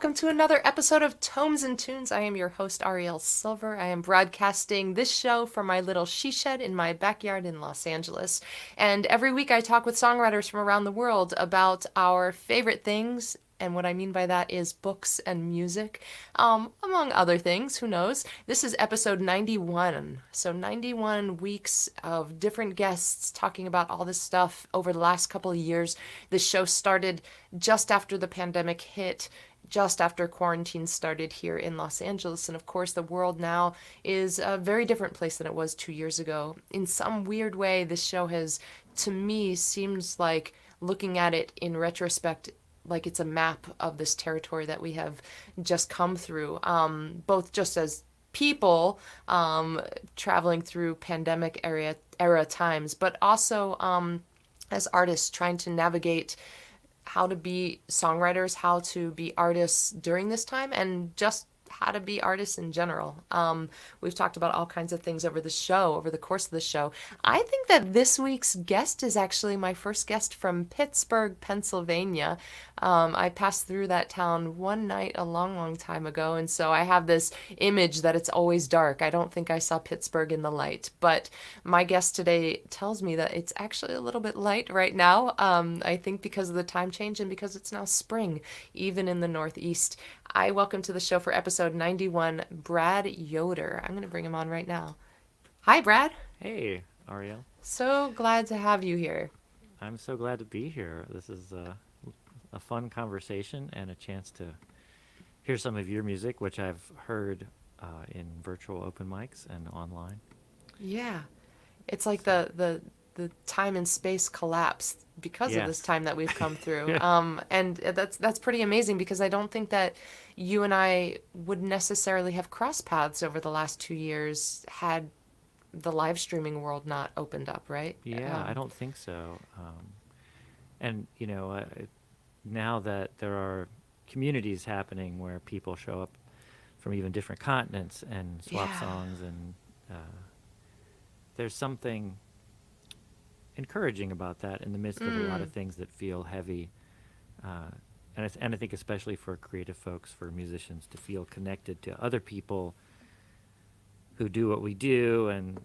welcome to another episode of Tomes and Tunes. I am your host, Arielle Silver. I am broadcasting this show from my little she shed in my backyard in Los Angeles. And every week I talk with songwriters from around the world about our favorite things. And what I mean by that is books and music, among other things, who knows. This is episode 91. So 91 weeks of different guests talking about all this stuff over the last couple of years. This show started just after the pandemic hit, just after quarantine started here in Los Angeles. And of course, the world now is a very different place than it was 2 years ago. In some weird way, this show has, to me, seems like, looking at it in retrospect, like it's a map of this territory that we have just come through, both just as people traveling through pandemic era times, but also as artists trying to navigate how to be songwriters, how to be artists during this time, and just how to be artists in general. We've talked about all kinds of things over the course of the show. I think that this week's guest is actually my first guest from Pittsburgh, Pennsylvania. I passed through that town one night a long, long time ago, and so I have this image that it's always dark. I don't think I saw Pittsburgh in the light, but my guest today tells me that it's actually a little bit light right now. I think because of the time change and because it's now spring, even in the Northeast. I welcome to the show for episode 91, Brad Yoder. I'm going to bring him on right now. Hi, Brad. Hey, Ariel. So glad to have you here. I'm so glad to be here. This is a fun conversation and a chance to hear some of your music, which I've heard in virtual open mics and online. Yeah. It's like the time and space collapsed because of this time that we've come through. And that's pretty amazing, because I don't think that you and I would necessarily have crossed paths over the last 2 years had the live streaming world not opened up, right? Yeah, I don't think so. And, you know, now that there are communities happening where people show up from even different continents and swap songs, and there's something encouraging about that in the midst of a lot of things that feel heavy, and I think especially for creative folks, for musicians, to feel connected to other people who do what we do, and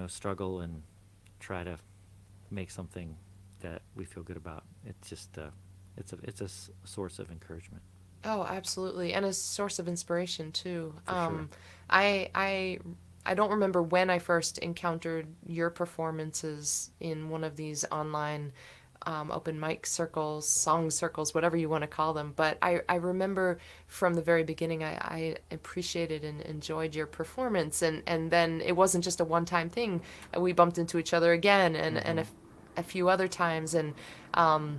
struggle and try to make something that we feel good about. It's just it's a source of encouragement. Oh, absolutely, and a source of inspiration too. For sure. I don't remember when I first encountered your performances in one of these online open mic circles, song circles, whatever you want to call them. But I remember from the very beginning, I appreciated and enjoyed your performance. And then it wasn't just a one-time thing. We bumped into each other again and a few other times. And, I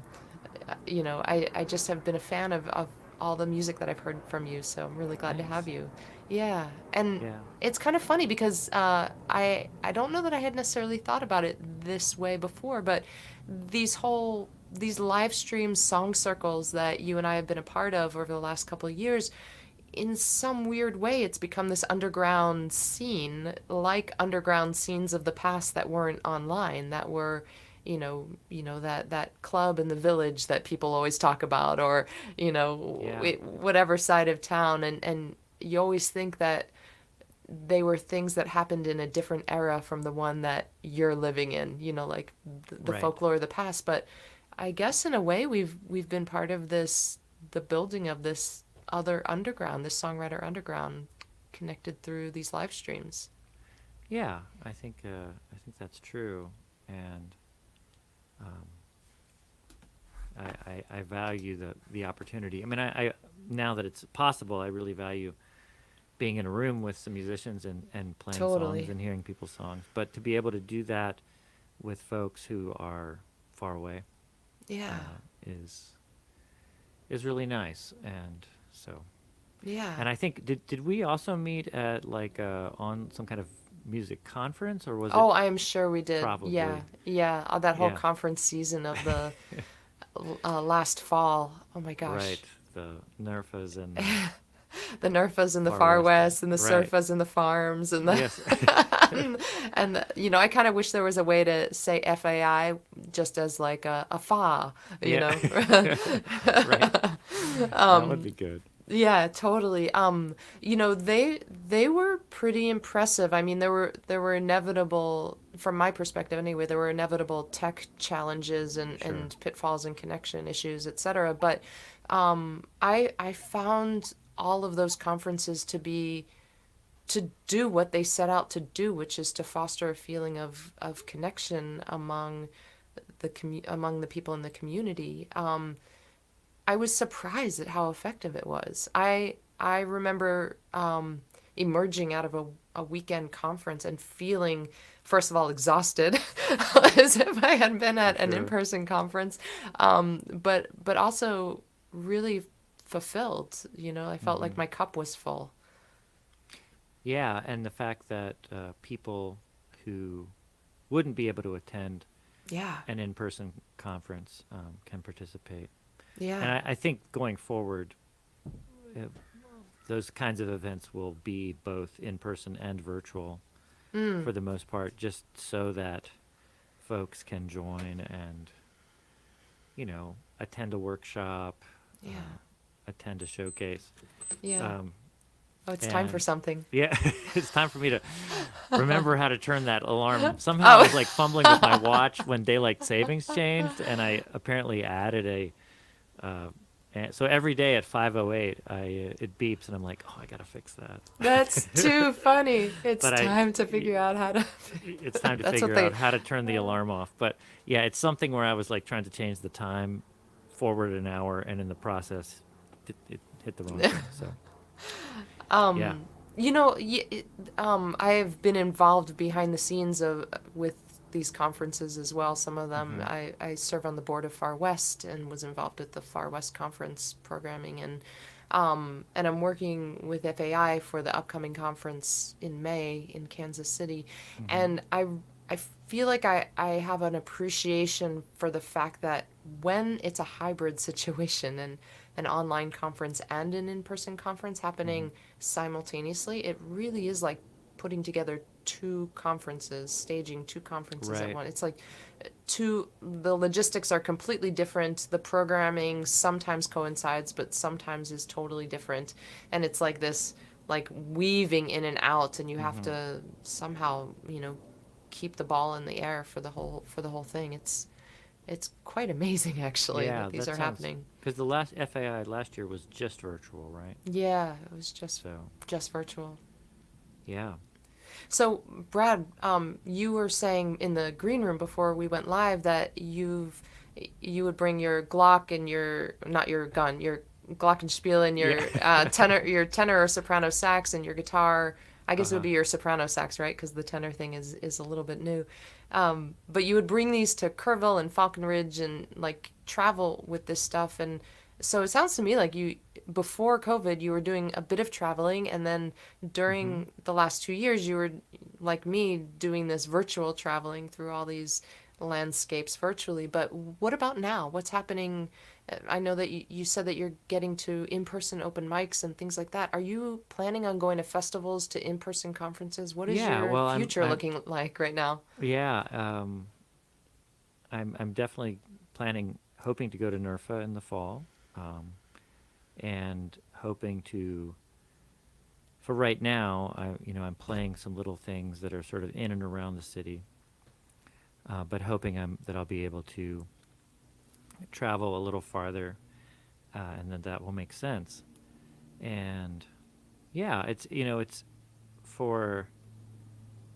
just have been a fan of all the music that I've heard from you. So I'm really glad to have you. Yeah, and it's kind of funny because I don't know that I had necessarily thought about it this way before, but these live stream song circles that you and I have been a part of over the last couple of years, in some weird way, it's become this underground scene, like underground scenes of the past that weren't online, that were that club in the village that people always talk about, or whatever side of town, and you always think that they were things that happened in a different era from the one that you're living in, like the folklore of the past. But I guess in a way we've been part of the building of this other underground, this songwriter underground, connected through these live streams. Yeah, I think that's true, and I value the opportunity. I mean, I now that it's possible, I really value being in a room with some musicians and playing songs and hearing people's songs. But to be able to do that with folks who are far away, is really nice. And so, and I think did we also meet at on some kind of music conference, or was it? Oh, I am sure we did. Probably. Yeah. That whole conference season of the last fall. Oh my gosh. Right. The NERFAs and the NERFAs in the far west, and the surfas in the farms, and the and I kind of wish there was a way to say FAI just as like a fa, Right. That would be good. Yeah, totally. They were pretty impressive. I mean, there were inevitable, from my perspective anyway, there were inevitable tech challenges Sure. and pitfalls and connection issues, etc. But I found all of those conferences to do what they set out to do, which is to foster a feeling of connection among the people in the community. I was surprised at how effective it was. I remember emerging out of a weekend conference and feeling, first of all, exhausted, as if I had been For at an sure. in-person conference, but also really fulfilled. I felt Hmm. like my cup was full. Yeah, and the fact that people who wouldn't be able to attend Yeah, an in-person conference can participate. And yeah. I think going forward, uh, those kinds of events will be both in-person and virtual Mm, for the most part, just so that folks can join and, attend a workshop, yeah, attend a showcase. yeah. Um, Oh, it's time for and something. yeah, it's time for me to remember how to turn that alarm. Somehow I was Oh, like fumbling with my watch when daylight savings changed, and I apparently added uh, so every day at 5:08, it beeps, and I'm like, oh, I gotta fix that's that. too funny. It's But I, time to figure out how to. it's time to That's what figure they. out how to turn the alarm off. But yeah, it's something where I was like trying to change the time forward an hour, and in the process, it hit the wrong thing. So yeah. Um, I've been involved behind the scenes of with these conferences as well. Some of them, Hmm. I serve on the board of Far West and was involved with the Far West conference programming, and I'm working with FAI for the upcoming conference in May in Kansas City, Hmm. and I feel like I have an appreciation for the fact that when it's a hybrid situation and an online conference and an in-person conference Hmm. happening simultaneously, it really is like putting together two conferences, staging two conferences at Right. once. It's like the logistics are completely different. The programming sometimes coincides, but sometimes is totally different. And it's like this like weaving in and out, and you have Hmm. to somehow, keep the ball in the air for the whole thing. It's quite amazing actually Yeah, that these that are sounds happening. because the last FAI last year was just virtual, right? Yeah, it was just So just virtual. yeah. So, Brad, you were saying in the green room before we went live that you would bring your Glock and your not your gun, your Glockenspiel and Yeah. your tenor or soprano sax and your guitar. I guess it would Uh-huh. be your soprano sax, right? Because the tenor thing is a little bit new. But you would bring these to Kerrville and Falconridge and like travel with this stuff. And so it sounds to me like before COVID, you were doing a bit of traveling, and then Hmm. during the last 2 years, you were like me doing this virtual traveling through all these landscapes virtually. But what about now? What's happening? I know that you said that you're getting to in-person open mics and things like that. Are you planning on going to festivals, to in-person conferences? What is Yeah, your well, future looking like right now? yeah, I'm definitely hoping to go to NERFA in the fall, um, and hoping to. For right now, I'm playing some little things that are sort of in and around the city, but hoping that I'll be able to travel a little farther, and then that will make sense. And yeah, it's for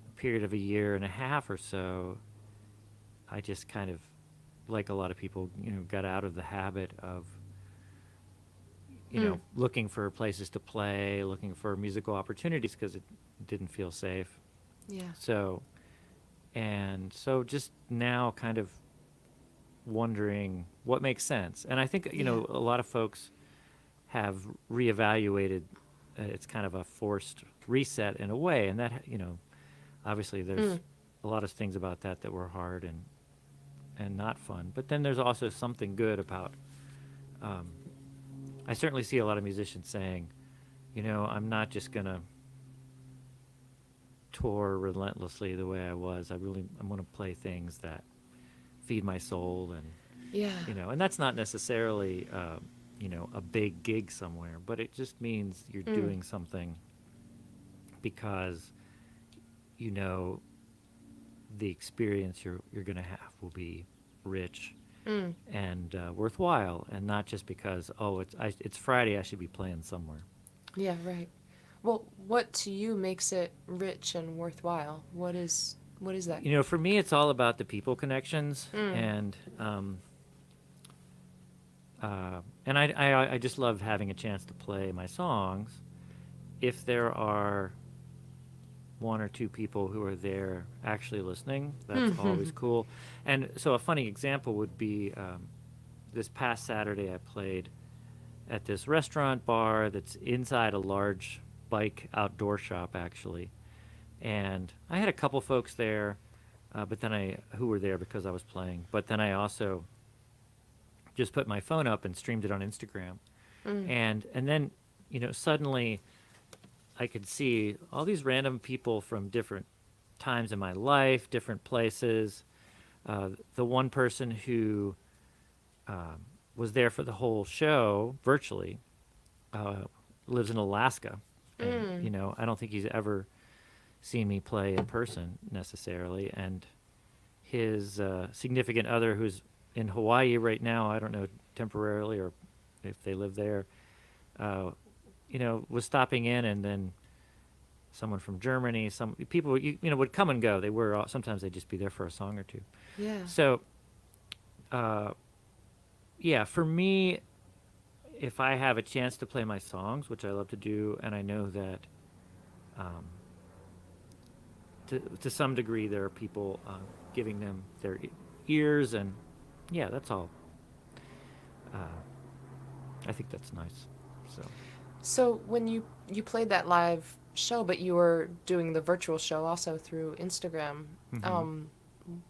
a period of a year and a half or so. I just kind of, like a lot of people, got out of the habit of, Mm, looking for places to play, looking for musical opportunities because it didn't feel safe. yeah. So, and so just now kind of wondering what makes sense. And I think, Yeah. a lot of folks have reevaluated. It's kind of a forced reset in a way. And that, obviously there's Mm, a lot of things about that were hard and not fun. But then there's also something good about, um, I certainly see a lot of musicians saying, I'm not just going to tour relentlessly the way I was. I'm going to play things that feed my soul, and yeah. and that's not necessarily a big gig somewhere, but it just means you're doing something because you know the experience you're going to have will be rich and worthwhile, and not just because it's Friday, I should be playing somewhere. Yeah, right. Well, what to you makes it rich and worthwhile? What is that? For me, it's all about the people connections, Mm. and I just love having a chance to play my songs. If there are one or two people who are there actually listening, that's always cool. And so a funny example would be this past Saturday I played at this restaurant bar that's inside a large bike outdoor shop, actually. And I had a couple folks there, but then who were there because I was playing. But then I also just put my phone up and streamed it on Instagram. And then, suddenly I could see all these random people from different times in my life, different places. The one person who was there for the whole show virtually lives in Alaska. And, I don't think he's ever seen me play in person necessarily. And his significant other, who's in Hawaii right now, I don't know temporarily or if they live there, was stopping in, and then someone from Germany, some people would come and go. They were sometimes they'd just be there for a song or two. Yeah. So, yeah, for me, if I have a chance to play my songs, which I love to do, and I know that to some degree there are people giving them their ears, and yeah, that's all. I think that's nice. So. So when you played that live show, but you were doing the virtual show also through Instagram, um,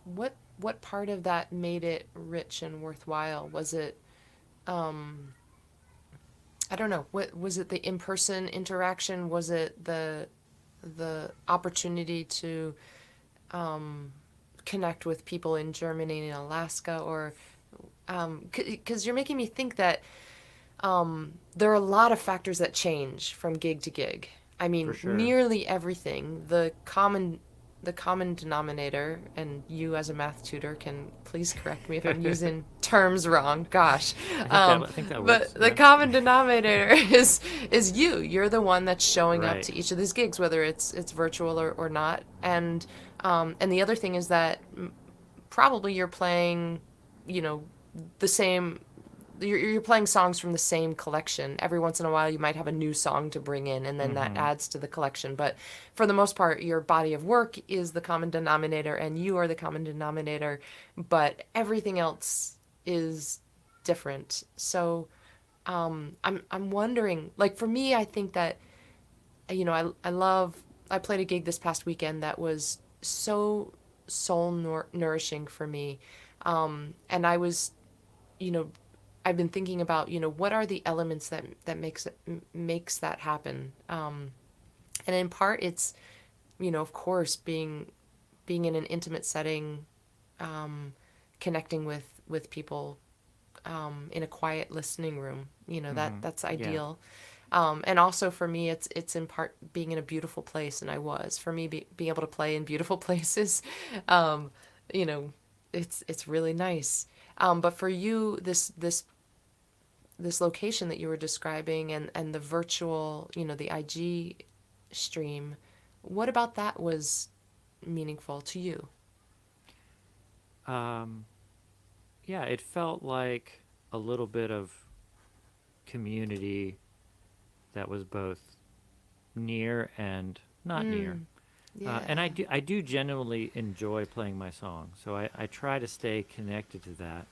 what part of that made it rich and worthwhile? Was it I don't know. What was it? The in-person interaction? Was it the opportunity to connect with people in Germany and Alaska, or because you're making me think that there are a lot of factors that change from gig to gig. I For mean, sure. nearly everything. The common denominator, and you as a math tutor can please correct me if I'm using terms wrong. Gosh, I think that but works. the Yeah. common denominator is you. You're the one that's showing up Right. to each of these gigs, whether it's virtual or not. And the other thing is that probably you're playing, you know, the same. You're playing songs from the same collection. Every once in a while, you might have a new song to bring in, and then that adds to the collection. But for the most part, your body of work is the common denominator, and you are the common denominator. But everything else is different. So I'm wondering. Like for me, I think that I played a gig this past weekend that was so nourishing for me, and I was you know I've been thinking about, what are the elements that makes that happen. And in part, it's, of course, being in an intimate setting, connecting with people, in a quiet listening room. That's Yeah. ideal. And also for me, it's in part being in a beautiful place, and I was. For me, being able to play in beautiful places, um, you know, it's really nice. But for you, this location that you were describing, and the virtual, the IG stream, what about that was meaningful to you? Um, yeah, it felt like a little bit of community that was both near and not near. And Yeah. I do genuinely enjoy playing my songs. So I try to stay connected to that,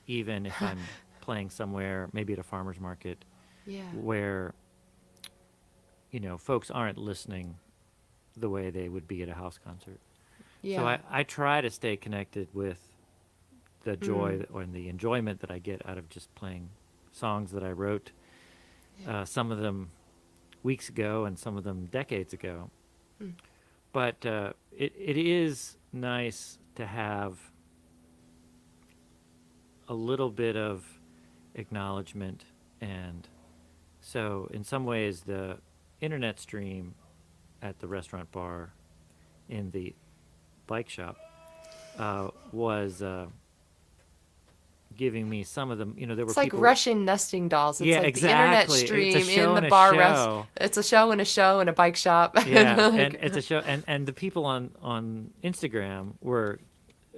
even if I'm playing somewhere, maybe at a farmer's market, Yeah. where, folks aren't listening the way they would be at a house concert. So Yeah. I try to stay connected with the joy or the enjoyment that I get out of just playing songs that I wrote, Yeah. some of them weeks ago and some of them decades ago. But it is nice to have a little bit of acknowledgement. And so in some ways the internet stream at the restaurant bar in the bike shop was giving me some of them. There were It's like people. Russian nesting dolls. It's Yeah, like the internet exactly. stream It's a show in the and a bar rest. show. It's a show and a show and a bike shop. Yeah, Like, and it's a show, and the people on Instagram were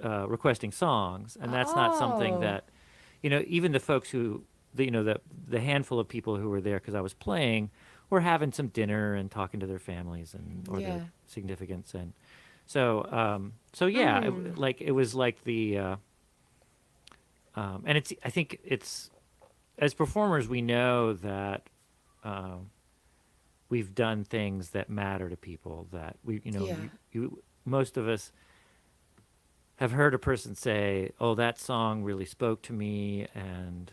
requesting songs, and that's not something oh, that, even the folks who, the handful of people who were there because I was playing, were having some dinner and talking to their families or yeah. their significants, and so yeah, it was like the, and I think it's, as performers we know that. We've done things that matter to people that Yeah. most of us have heard a person say, oh, that song really spoke to me and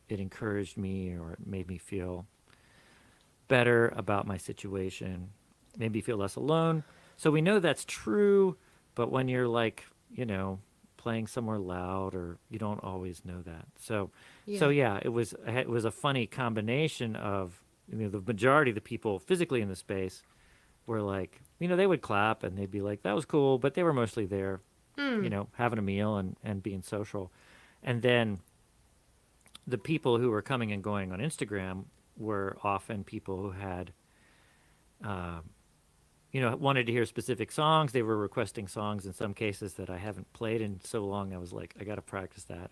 it encouraged me or it made me feel better about my situation, made me feel less alone. So we know that's true, but when you're like, playing somewhere loud or you don't always know that. So yeah, it was a funny combination of, the majority of the people physically in the space were like, they would clap and they'd be like, that was cool, but they were mostly there, having a meal and being social. And then the people who were coming and going on Instagram were often people who had, wanted to hear specific songs. They were requesting songs in some cases that I haven't played in so long. I was like, I got to practice that.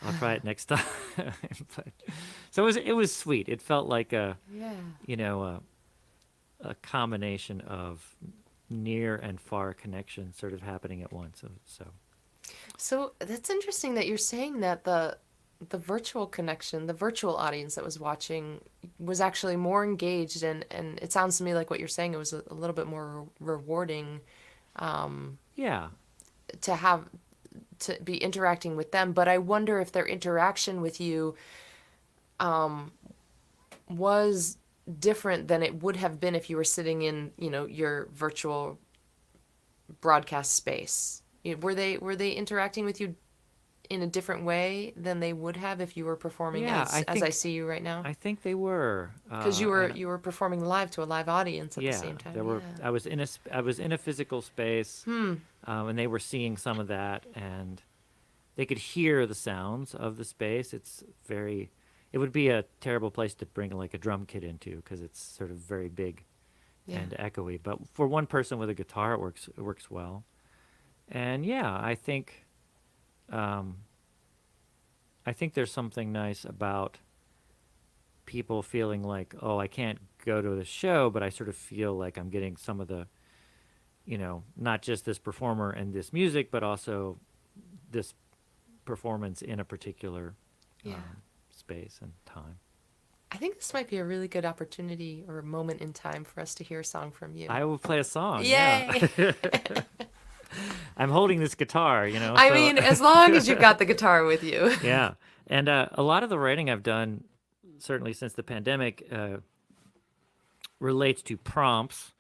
I'll try it next time. But, so it was sweet. It felt like a combination of near and far connection sort of happening at once. So that's interesting that you're saying that the virtual connection, the virtual audience that was watching was actually more engaged and it sounds to me like what you're saying, it was a little bit more rewarding Yeah. to be interacting with them. But I wonder if their interaction with you was different than it would have been if you were sitting in, your virtual broadcast space. Were they interacting with you in a different way than they would have if you were performing Yeah, as I see you right now? I think they were. Because you were performing live to a live audience at the same time. I was in a physical space, and they were seeing some of that, and they could hear the sounds of the space. It would be a terrible place to bring like a drum kit into because it's sort of very big and echoey. But for one person with a guitar, it works well. And yeah, I think there's something nice about people feeling like, oh, I can't go to the show, but I sort of feel like I'm getting some of the, not just this performer and this music, but also this performance in a particular space and time. I think this might be a really good opportunity or a moment in time for us to hear a song from you. I will play a song. Yay! Yeah. I'm holding this guitar, I mean, as long as you've got the guitar with you. Yeah. And a lot of the writing I've done, certainly since the pandemic, relates to prompts.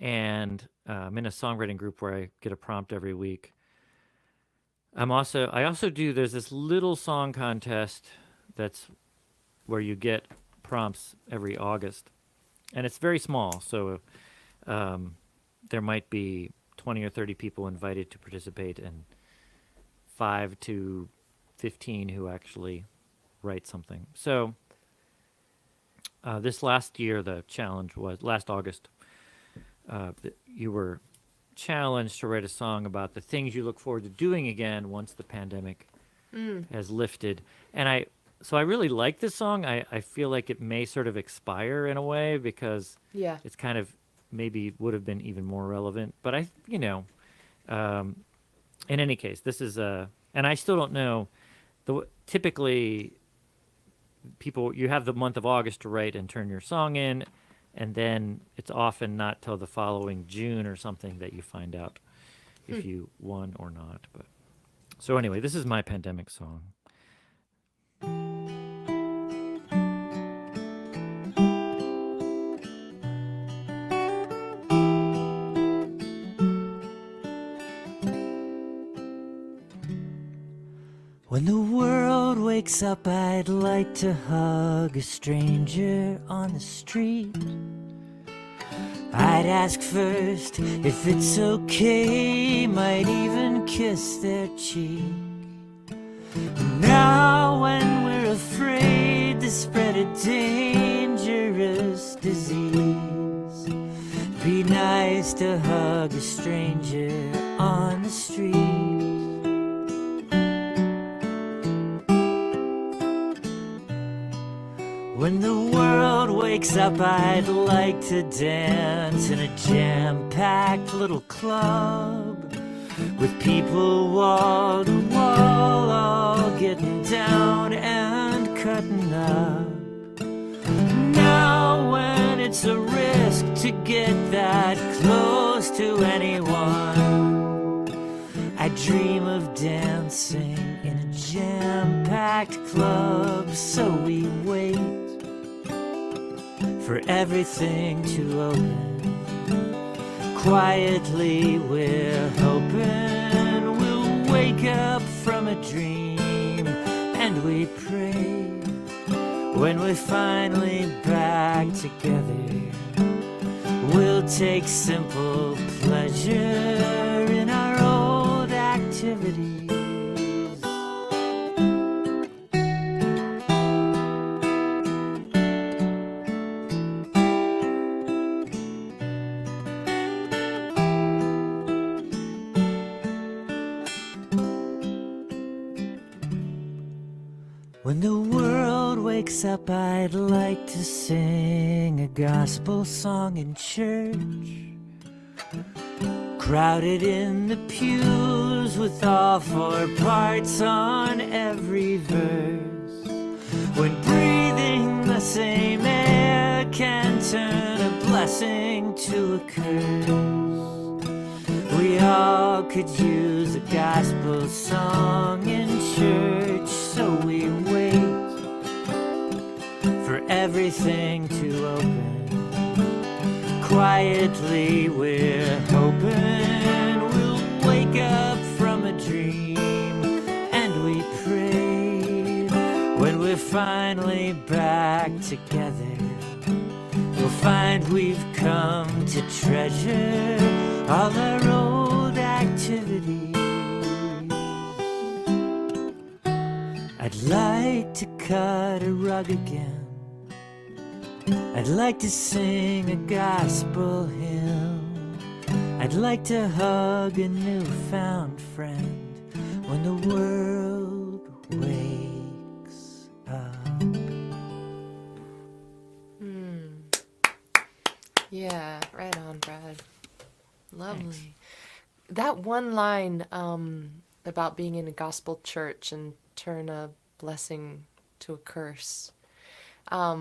And I'm in a songwriting group where I get a prompt every week. I also do, there's this little song contest that's where you get prompts every August. And it's very small. So there might be 20 or 30 people invited to participate and 5 to 15 who actually write something. So this last year, the challenge was, last August, you were challenged to write a song about the things you look forward to doing again once the pandemic has lifted. And I really like this song. I feel like it may sort of expire in a way because it's kind of maybe would have been even more relevant. But in any case, this is and I still don't know. Typically, you have the month of August to write and turn your song in, and then it's often not till the following June or something that you find out if you won or not. But so anyway, this is my pandemic song. When the world wakes up, I'd like to hug a stranger on the street. I'd ask first if it's okay, might even kiss their cheek. Now when we're afraid to spread a dangerous disease, be nice to hug a stranger on the street. When the world wakes up, I'd like to dance in a jam-packed little club with people wall to wall, all getting down and cutting up. Now when it's a risk to get that close to anyone, I dream of dancing in a jam-packed club, so we wait for everything to open. Quietly we're hoping we'll wake up from a dream, and we pray when we're finally back together. We'll take simple pleasure in our old activities. When the world wakes up, I'd like to sing a gospel song in church, crowded in the pews with all four parts on every verse. When breathing the same air can turn a blessing to a curse, we all could use a gospel song in church, so we wait for everything to open. Quietly we're hoping we'll wake up from a dream, and we pray when we're finally back together. We'll find we've come to treasure all our old activities. I'd like to cut a rug again. I'd like to sing a gospel hymn. I'd like to hug a newfound friend when the world wakes up. Yeah, right on, Brad. Lovely. Thanks. That one line about being in a gospel church and turn a blessing to a curse. I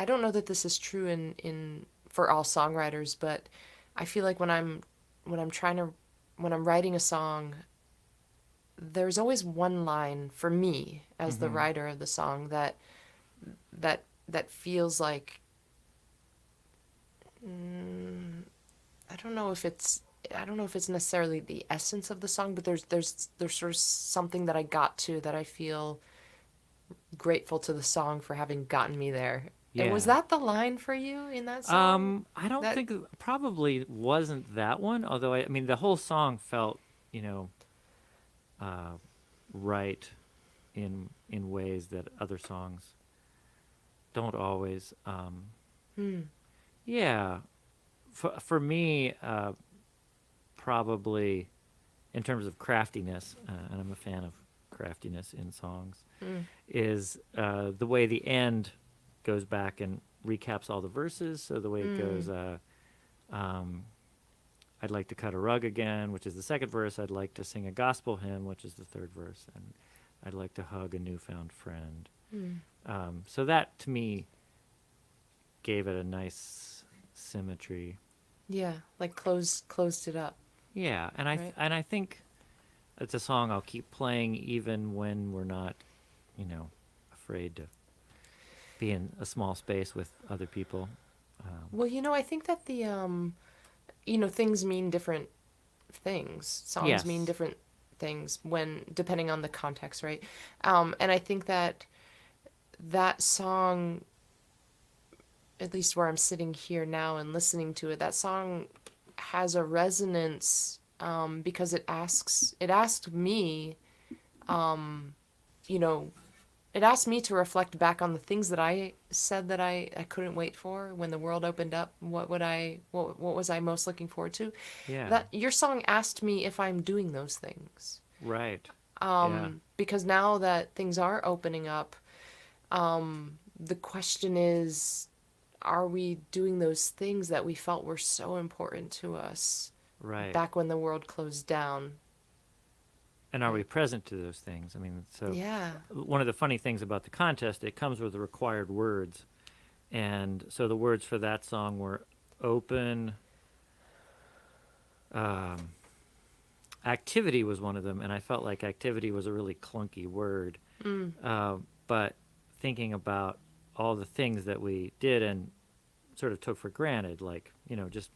don't know that this is true in for all songwriters, but I feel like when I'm writing a song, there's always one line for me as the writer of the song that feels like I don't know if it's necessarily the essence of the song, but there's sort of something that I got to that I feel grateful to the song for having gotten me there. Yeah. And was that the line for you in that song? I don't think probably wasn't that one. Although I mean, the whole song felt, right in ways that other songs don't always. Yeah, for me, probably in terms of craftiness, and I'm a fan of craftiness in songs, is the way the end goes back and recaps all the verses. So the way it goes, I'd like to cut a rug again, which is the second verse. I'd like to sing a gospel hymn, which is the third verse. And I'd like to hug a newfound friend. So that, to me, gave it a nice symmetry. Yeah, like closed it up. Yeah, and Right. I think it's a song I'll keep playing even when we're not, afraid to be in a small space with other people. Well, I think that the things mean different things. Songs Yes. mean different things when depending on the context, right? And I think that song, at least where I'm sitting here now and listening to it, that song has a resonance because it asked me, you know, it asked me to reflect back on the things that I said that I couldn't wait for when the world opened up. What was I most looking forward to? Yeah. That your song asked me if I'm doing those things. Right. Yeah. Because now that things are opening up, the question is, are we doing those things that we felt were so important to us Right. back when the world closed down? And are we present to those things? I mean, so Yeah. one of the funny things about the contest, it comes with the required words. And so the words for that song were open. Activity was one of them, and I felt like activity was a really clunky word. But thinking about all the things that we did and sort of took for granted, like, you know, just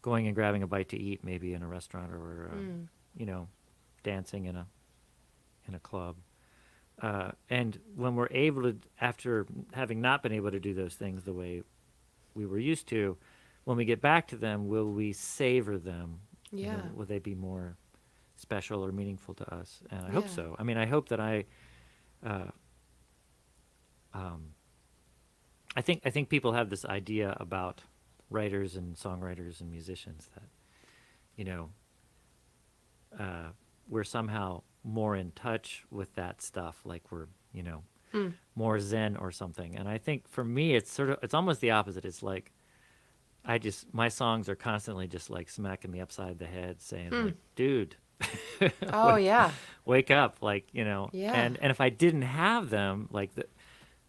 going and grabbing a bite to eat maybe in a restaurant or, you know, dancing in a club. And when we're able to, after having not been able to do those things the way we were used to, when we get back to them, will we savor them? You know, Yeah. will they be more special or meaningful to us? And I hope Yeah. so. I mean, I hope that I think people have this idea about writers and songwriters and musicians that, you know, we're somehow more in touch with that stuff, like we're, you know, more zen or something. And I think for me, it's almost the opposite. It's like, my songs are constantly just like smacking me upside the head saying like, dude, Oh, yeah. wake up. Like, you know, Yeah. and if I didn't have them, like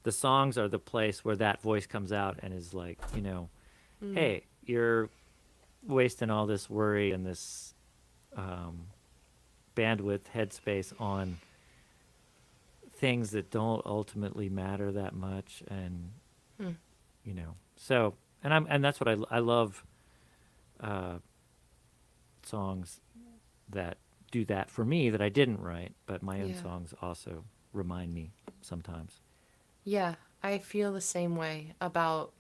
the songs are the place where that voice comes out and is like, you know, hey, you're wasting all this worry and this bandwidth, headspace on things that don't ultimately matter that much, and you know, so and that's what I love. Songs that do that for me that I didn't write, but my own Yeah. songs also remind me sometimes. Yeah, I feel the same way about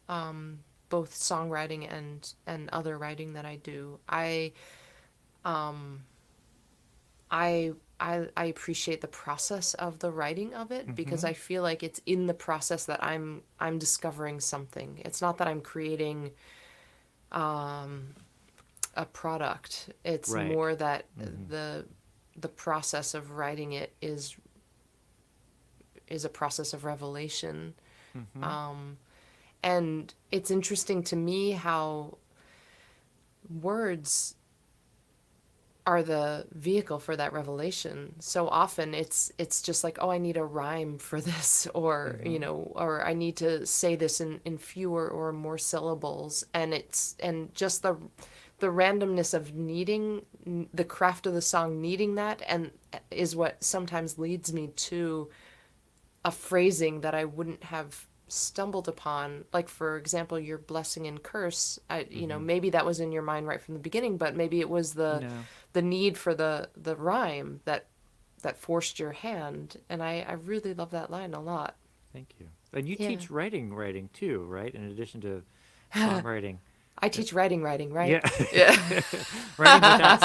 both songwriting and other writing that I do. I appreciate the process of the writing of it because I feel like it's in the process that I'm discovering something. It's not that I'm creating a product. It's Right. more that the process of writing it is a process of revelation. And it's interesting to me how words are the vehicle for that revelation. So often it's just like, oh, I need a rhyme for this, or you know, or I need to say this in fewer or more syllables, and just the randomness of needing the craft of the song, needing that, and is what sometimes leads me to a phrasing that I wouldn't have stumbled upon. Like, for example, your blessing and curse, you know, maybe that was in your mind right from the beginning, but maybe it was the need for the rhyme that forced your hand. And I really love that line a lot. Thank you. And you Yeah. teach writing too, right? In addition to songwriting. I teach writing, right? Yeah. Yeah. Writing without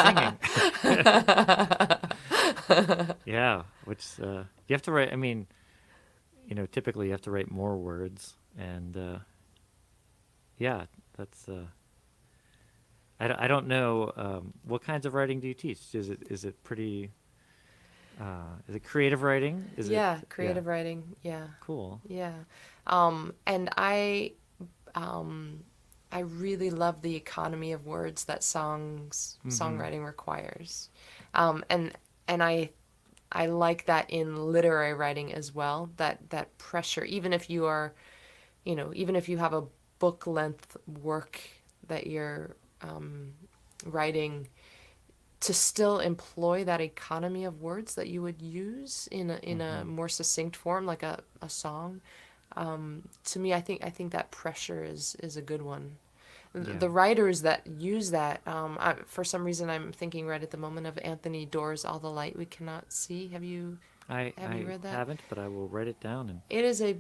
singing. Yeah, which you have to write. I mean, you know, typically you have to write more words, and yeah, that's. I don't know what kinds of writing do you teach? Is it pretty? Is it creative writing? Yeah, creative writing. Yeah. Cool. Yeah. And I really love the economy of words that songwriting requires. And I like that in literary writing as well, that pressure, even if you are, you know, even if you have a book length work that you're writing, to still employ that economy of words that you would use in a more succinct form, like a song. To me, I think that pressure is a good one. The writers that use that, for some reason, I'm thinking right at the moment of Anthony Doerr's "All the Light We Cannot See." Have you I read that? haven't, but I will write it down and It's a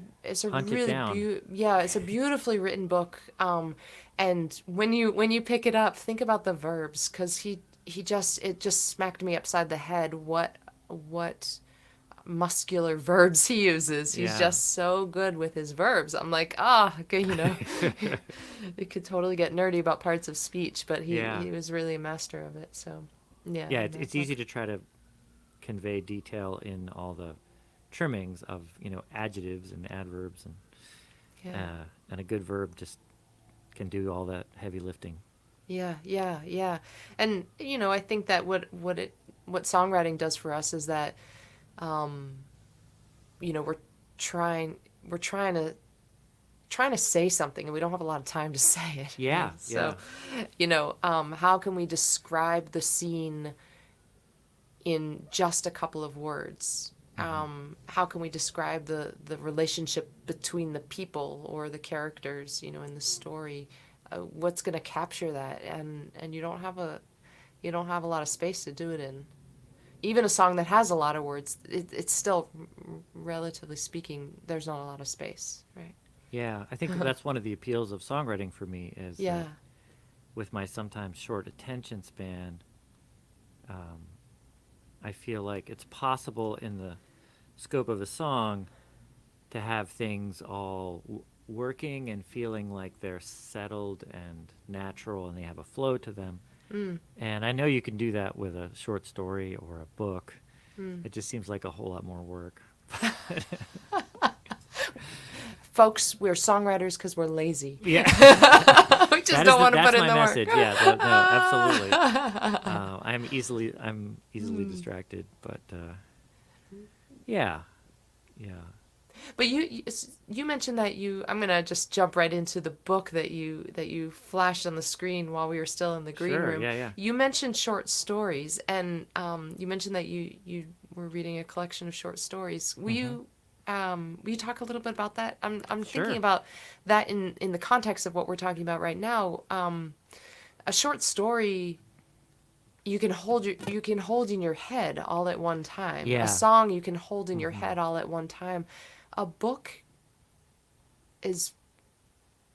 hunt it really down. it's a beautifully written book. And when you pick it up, think about the verbs, because it just smacked me upside the head what muscular verbs he uses. He's Yeah. just so good with his verbs. I'm like, okay, you could totally get nerdy about parts of speech, but Yeah. he was really a master of it. So, yeah. Yeah, that it's book. easy to try to convey detail in all the trimmings of adjectives and adverbs, Yeah. and a good verb just can do all that heavy lifting. Yeah. And I think that what songwriting does for us is that we're trying to say something, and we don't have a lot of time to say it. Yeah, So, how can we describe the scene in just a couple of words? How can we describe the relationship between the people or the characters, in the story? What's going to capture that? And you don't have a lot of space to do it in. Even a song that has a lot of words, it's still, relatively speaking, there's not a lot of space, right? Yeah, I think that's one of the appeals of songwriting for me is Yeah. that with my sometimes short attention span, I feel like it's possible in the scope of a song to have things all working and feeling like they're settled and natural and they have a flow to them. And I know you can do that with a short story or a book. It just seems like a whole lot more work. Folks, we're songwriters because we're lazy. Yeah. We just don't want to put in the That's my work. message. Yeah, no, absolutely. I'm easily distracted, but yeah. But you mentioned that I'm gonna just jump right into the book that you flashed on the screen while we were still in the green Sure, room. yeah. You mentioned short stories, and you mentioned that you were reading a collection of short stories. Will you talk a little bit about that? I'm Sure. thinking about that in the context of what we're talking about right now. A short story you can hold in your head all at one time. Yeah. A song you can hold in your head all at one time. A book is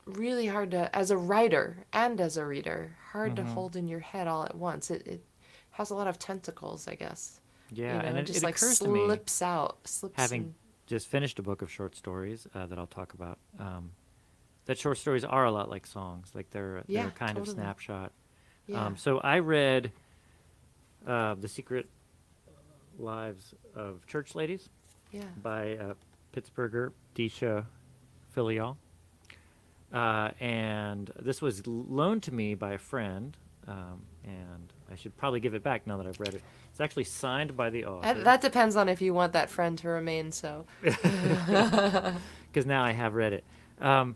really hard to, as a writer and as a reader, hard to hold in your head all at once. It has a lot of tentacles, I guess. Yeah, and it it just like occurs to me, slips having in. just finished a book of short stories that I'll talk about, that short stories are a lot like songs. Like they're Yeah, a kind of totally. snapshot. Yeah. So I read The Secret Lives of Church Ladies Yeah. by Pittsburgher Disha Filial. And this was loaned to me by a friend, and I should probably give it back now that I've read it. It's actually signed by the author. That depends on if you want that friend to remain so. Because now I have read it. And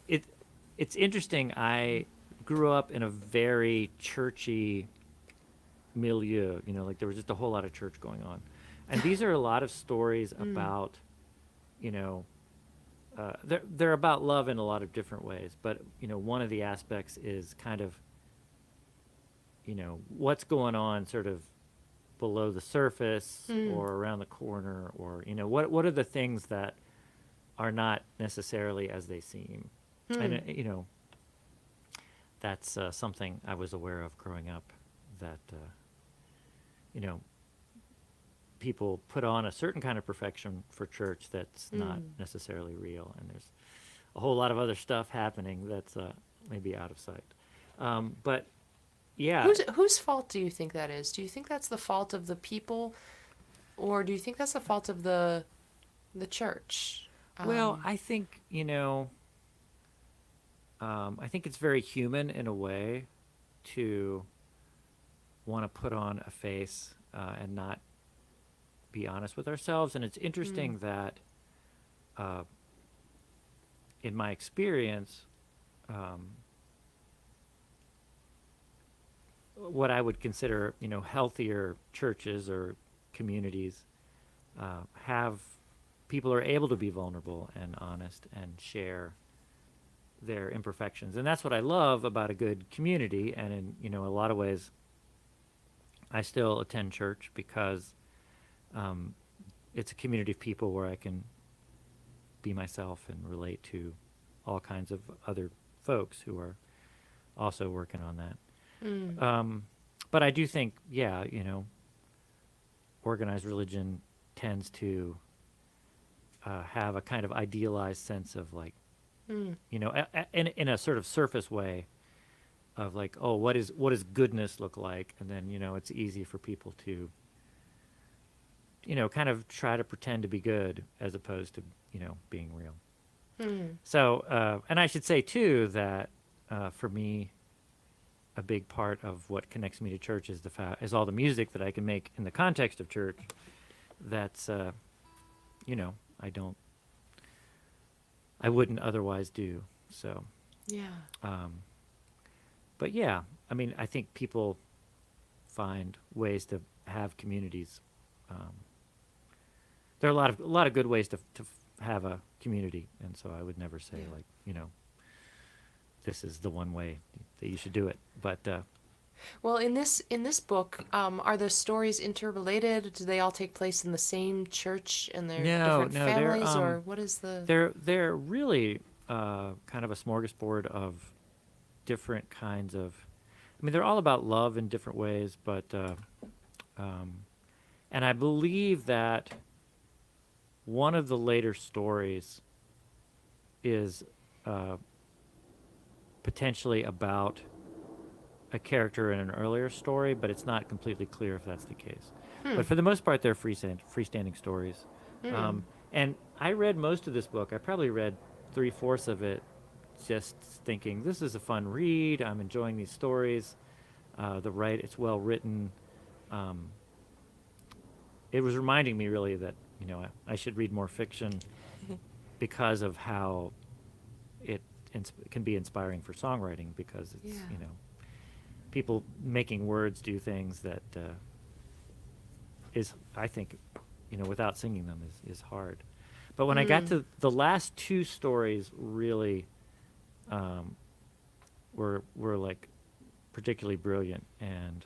it's interesting. I grew up in a very churchy milieu, like there was just a whole lot of church going on. And these are a lot of stories about, they're about love in a lot of different ways. But, one of the aspects is kind of, what's going on sort of below the surface or around the corner, or, what are the things that are not necessarily as they seem. And, that's something I was aware of growing up, that, people put on a certain kind of perfection for church that's not necessarily real, and there's a whole lot of other stuff happening that's maybe out of sight. But yeah, Whose fault do you think that is? Do you think that's the fault of the people, or do you think that's the fault of the church? well, I think I think it's very human in a way to want to put on a face and not be honest with ourselves. And it's interesting that in my experience, what I would consider, healthier churches or communities have people are able to be vulnerable and honest and share their imperfections. And that's what I love about a good community. And in, you know, a lot of ways, I still attend church because it's a community of people where I can be myself and relate to all kinds of other folks who are also working on that. But I do think, yeah, you know, organized religion tends to have a kind of idealized sense of like, you know, in a sort of surface way of like, oh, what does goodness look like? And then, you know, it's easy for people to, you know, kind of try to pretend to be good as opposed to, you know, being real. So, and I should say too that for me, a big part of what connects me to church is is all the music that I can make in the context of church. That's, you know, I wouldn't otherwise do. So, Yeah. but yeah, I mean, I think people find ways to have communities. There are a lot of good ways to have a community, and so I would never say like, you know, this is the one way that you should do it. But Well, in this book, are the stories interrelated? Do they all take place in the same church and they're different families, or what is the? they're really kind of a smorgasbord of different kinds of. I mean, they're all about love in different ways, but and I believe that one of the later stories is potentially about a character in an earlier story, but it's not completely clear if that's the case. But for the most part, they're freestanding stories. And I read most of this book. I probably read 3/4 of it just thinking, this is a fun read. I'm enjoying these stories. It's well written. It was reminding me really that, you know, I should read more fiction because of how it can be inspiring for songwriting, because it's, you know, people making words do things that is, I think, you know, without singing them is hard. But when I got to the last two stories, really were like particularly brilliant, and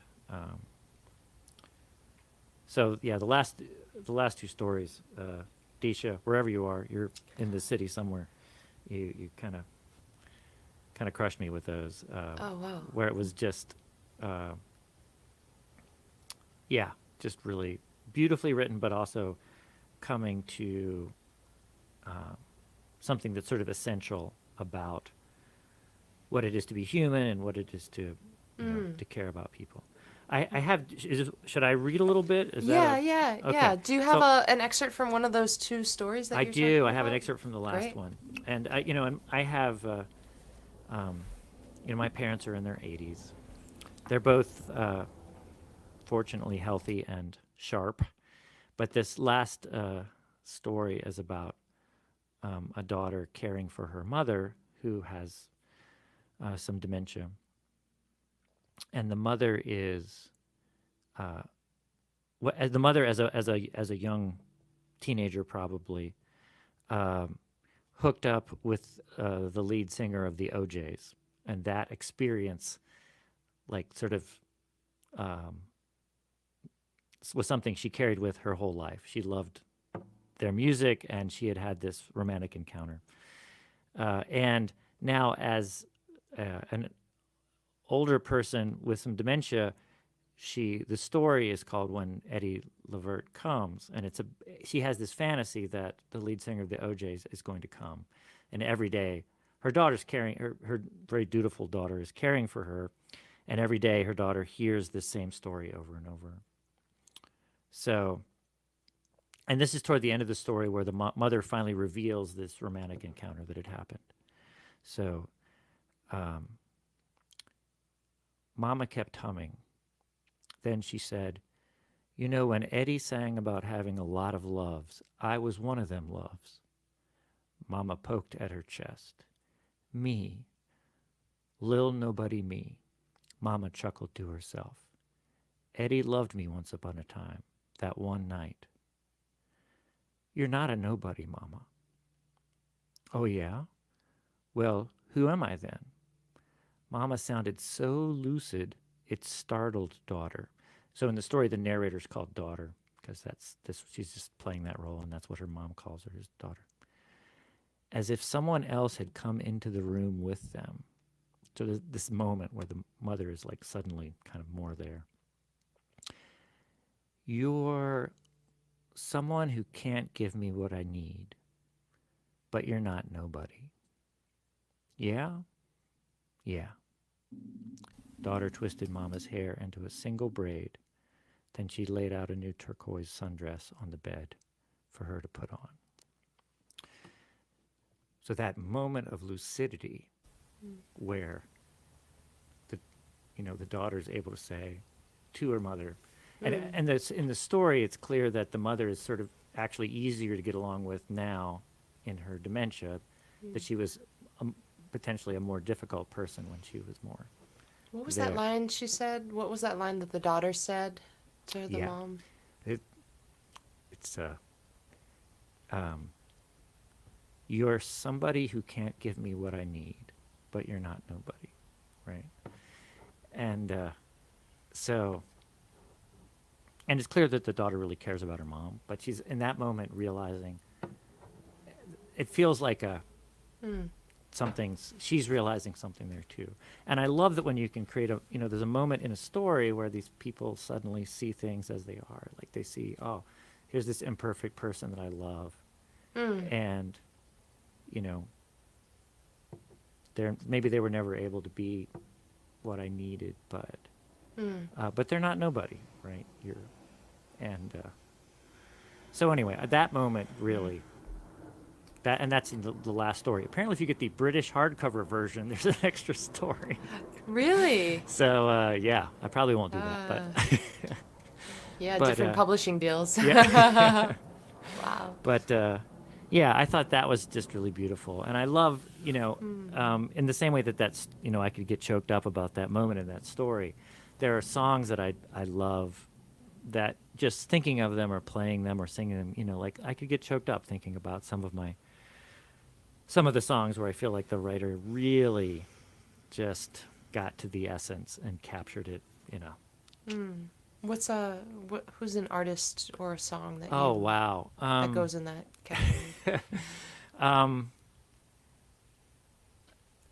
so yeah, the last two stories, Disha, wherever you are, you're in the city somewhere. You kind of crushed me with those. Oh wow! Where it was just, yeah, just really beautifully written, but also coming to something that's sort of essential about what it is to be human and what it is to, you know, to care about people. I have. Should I read a little bit? Is that yeah. Do you have an excerpt from one of those two stories that I you're do. talking I have an about? excerpt from the last Great. one, and you know, and I have, you know, my parents are in their 80s. They're both fortunately healthy and sharp, but this last story is about a daughter caring for her mother who has some dementia. And the mother is, the mother as a young teenager probably, hooked up with the lead singer of the OJs, and that experience, like sort of, was something she carried with her whole life. She loved their music, and she had this romantic encounter. And now, as an older person with some dementia, the story is called When Eddie Levert Comes, and she has this fantasy that the lead singer of the OJs is going to come, and every day her daughter's her very dutiful daughter is caring for her, and every day her daughter hears this same story over and over. So, and this is toward the end of the story where the mother finally reveals this romantic encounter that had happened. So, Mama kept humming. Then she said, "You know, when Eddie sang about having a lot of loves, I was one of them loves." Mama poked at her chest. "Me. Lil nobody me." Mama chuckled to herself. "Eddie loved me once upon a time, that one night." "You're not a nobody, Mama." "Oh, yeah? Well, who am I then? Mama sounded so lucid, it startled daughter. So in the story, the narrator's called daughter because she's just playing that role, and that's what her mom calls her, his daughter. As if someone else had come into the room with them. So there's this moment where the mother is like suddenly kind of more there. You're someone who can't give me what I need, but you're not nobody. Yeah? Yeah. Daughter twisted Mama's hair into a single braid. Then she laid out a new turquoise sundress on the bed for her to put on. So that moment of lucidity where the daughter's able to say to her mother, and this, in the story, it's clear that the mother is sort of actually easier to get along with now in her dementia, that she was potentially a more difficult person when she was more. What was there. that line she said? What was that line that the daughter said to the mom? It's you're somebody who can't give me what I need, but you're not nobody, right? And and it's clear that the daughter really cares about her mom, but she's in that moment realizing it feels like she's realizing something there too. And I love that when you can create there's a moment in a story where these people suddenly see things as they are. Like they see, oh, here's this imperfect person that I love. And, maybe they were never able to be what I needed, but they're not nobody, right? So anyway, at that moment, really, that's in the last story. Apparently, if you get the British hardcover version, there's an extra story. Really? So yeah, I probably won't do that, but yeah, but, different publishing deals. yeah. Wow. But yeah, I thought that was just really beautiful, and I love in the same way that's I could get choked up about that moment in that story. There are songs that I love that just thinking of them or playing them or singing them, like I could get choked up thinking about some of the songs where I feel like the writer really just got to the essence and captured it, Who's an artist or a song that Oh, wow. that goes in that category?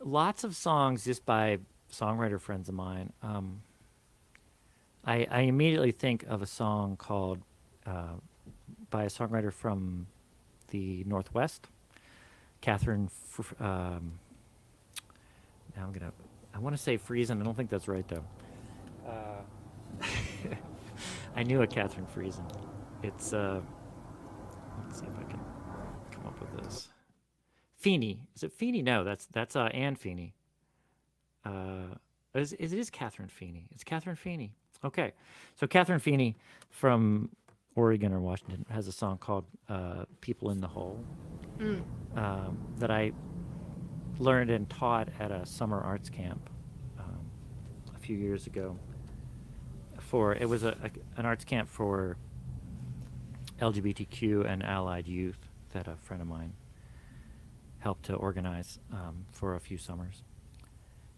Lots of songs just by songwriter friends of mine. I immediately think of a song called by a songwriter from the Northwest, Catherine. I want to say Friesen. I don't think that's right though. I knew a Catherine Friesen. It's let's see if I can come up with this. Feeney. Is it Feeney? No, that's Anne Feeney. It is Catherine Feeney. It's Catherine Feeney. Okay, so Catherine Feeney from Oregon or Washington has a song called "People in the Hole" that I learned and taught at a summer arts camp a few years ago. It was an arts camp for LGBTQ and allied youth that a friend of mine helped to organize for a few summers.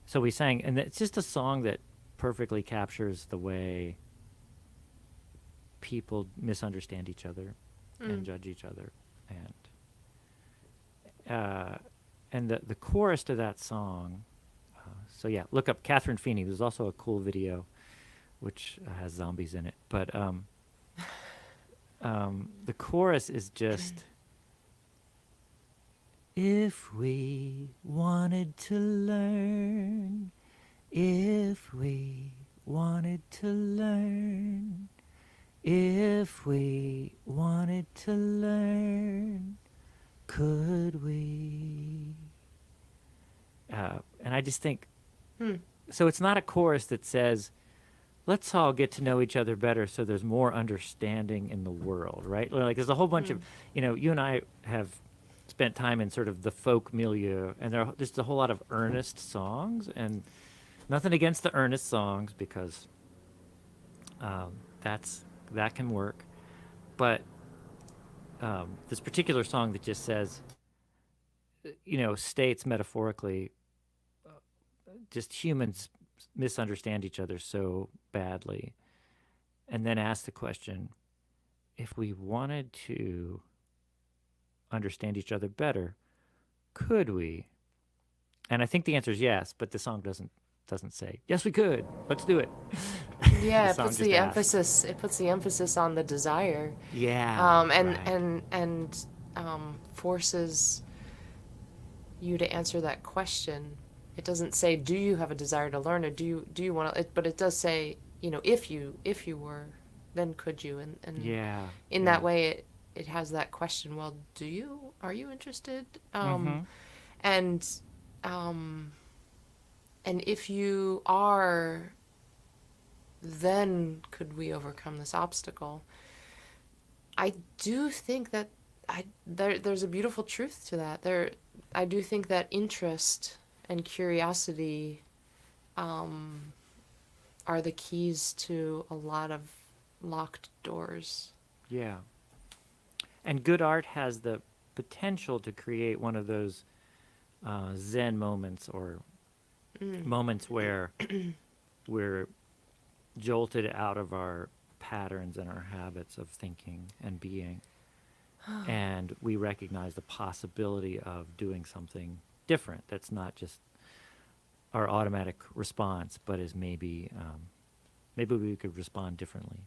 So we sang, and it's just a song that perfectly captures the way people misunderstand each other and judge each other, and the chorus to that song. So yeah, look up Catherine Feeney. There's also a cool video, which has zombies in it, but the chorus is just. If we wanted to learn, if we wanted to learn, if we wanted to learn, could we? And I just think, so it's not a chorus that says, let's all get to know each other better so there's more understanding in the world, right? Like there's a whole bunch of, you and I have spent time in sort of the folk milieu, and there's a whole lot of earnest songs, and nothing against the earnest songs because that can work, but this particular song that just says states metaphorically, just humans misunderstand each other so badly, and then ask the question, if we wanted to understand each other better, could we? And I think the answer is yes, but the song doesn't say yes we could. Let's do it. Yeah, The it song puts just the asks. emphasis. It puts the emphasis on the desire, Yeah. and right. forces you to answer that question. It doesn't say, "Do you have a desire to learn?" or "Do you want to?" But it does say, if you were, then could you? And Yeah. in yeah. that way, it has that question. Well, do you? Are you interested? Mm-hmm. And um, and if you are, then could we overcome this obstacle? I do think that there's a beautiful truth to that. I do think that interest and curiosity are the keys to a lot of locked doors. Yeah. And good art has the potential to create one of those Zen moments, or moments where we're jolted out of our patterns and our habits of thinking and being. And we recognize the possibility of doing something different that's not just our automatic response, but is maybe we could respond differently.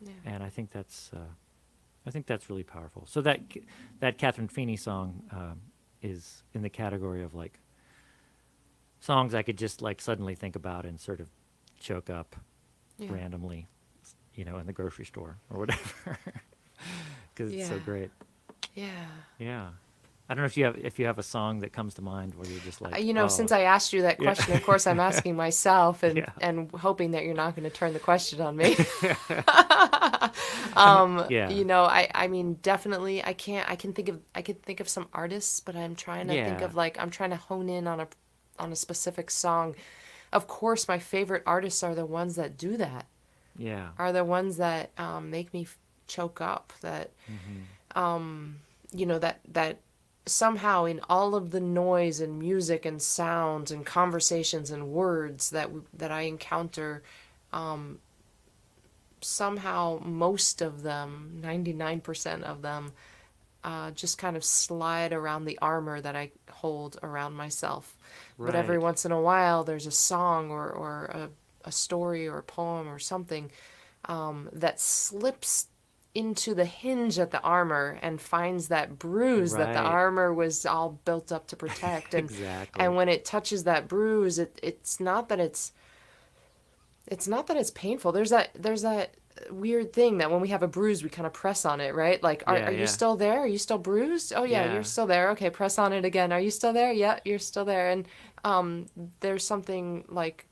Yeah. And I think that's really powerful. So that Catherine Feeney song is in the category of like songs I could just like suddenly think about and sort of choke up Yeah. randomly, in the grocery store or whatever, because it's so Yeah. great. Yeah. Yeah. I don't know if you have a song that comes to mind where you're just like, Since I asked you that Yeah. question, of course I'm asking myself and Yeah. and hoping that you're not going to turn the question on me. Yeah. I mean, definitely I can think of some artists, but I'm trying to think Yeah. of I'm trying to hone in on a specific song. Of course, my favorite artists are the ones that do that. Yeah. Are the ones that make me choke up, that that somehow in all of the noise and music and sounds and conversations and words that I encounter, somehow most of them, 99% of them, just kind of slide around the armor that I hold around myself. But every Right. once in a while, there's a song or a story or a poem or something that slips into the hinge at the armor and finds that bruise that the Right. armor was all built up to protect. Exactly. And when it touches that bruise, it's not that it's painful. There's that weird thing that when we have a bruise, we kind of press on it, right? Like, are Yeah, you yeah. still there? Are you still bruised? Oh yeah, Yeah. you're still there. Okay, press on it again. Are you still there? Yeah, you're still there. And there's something like,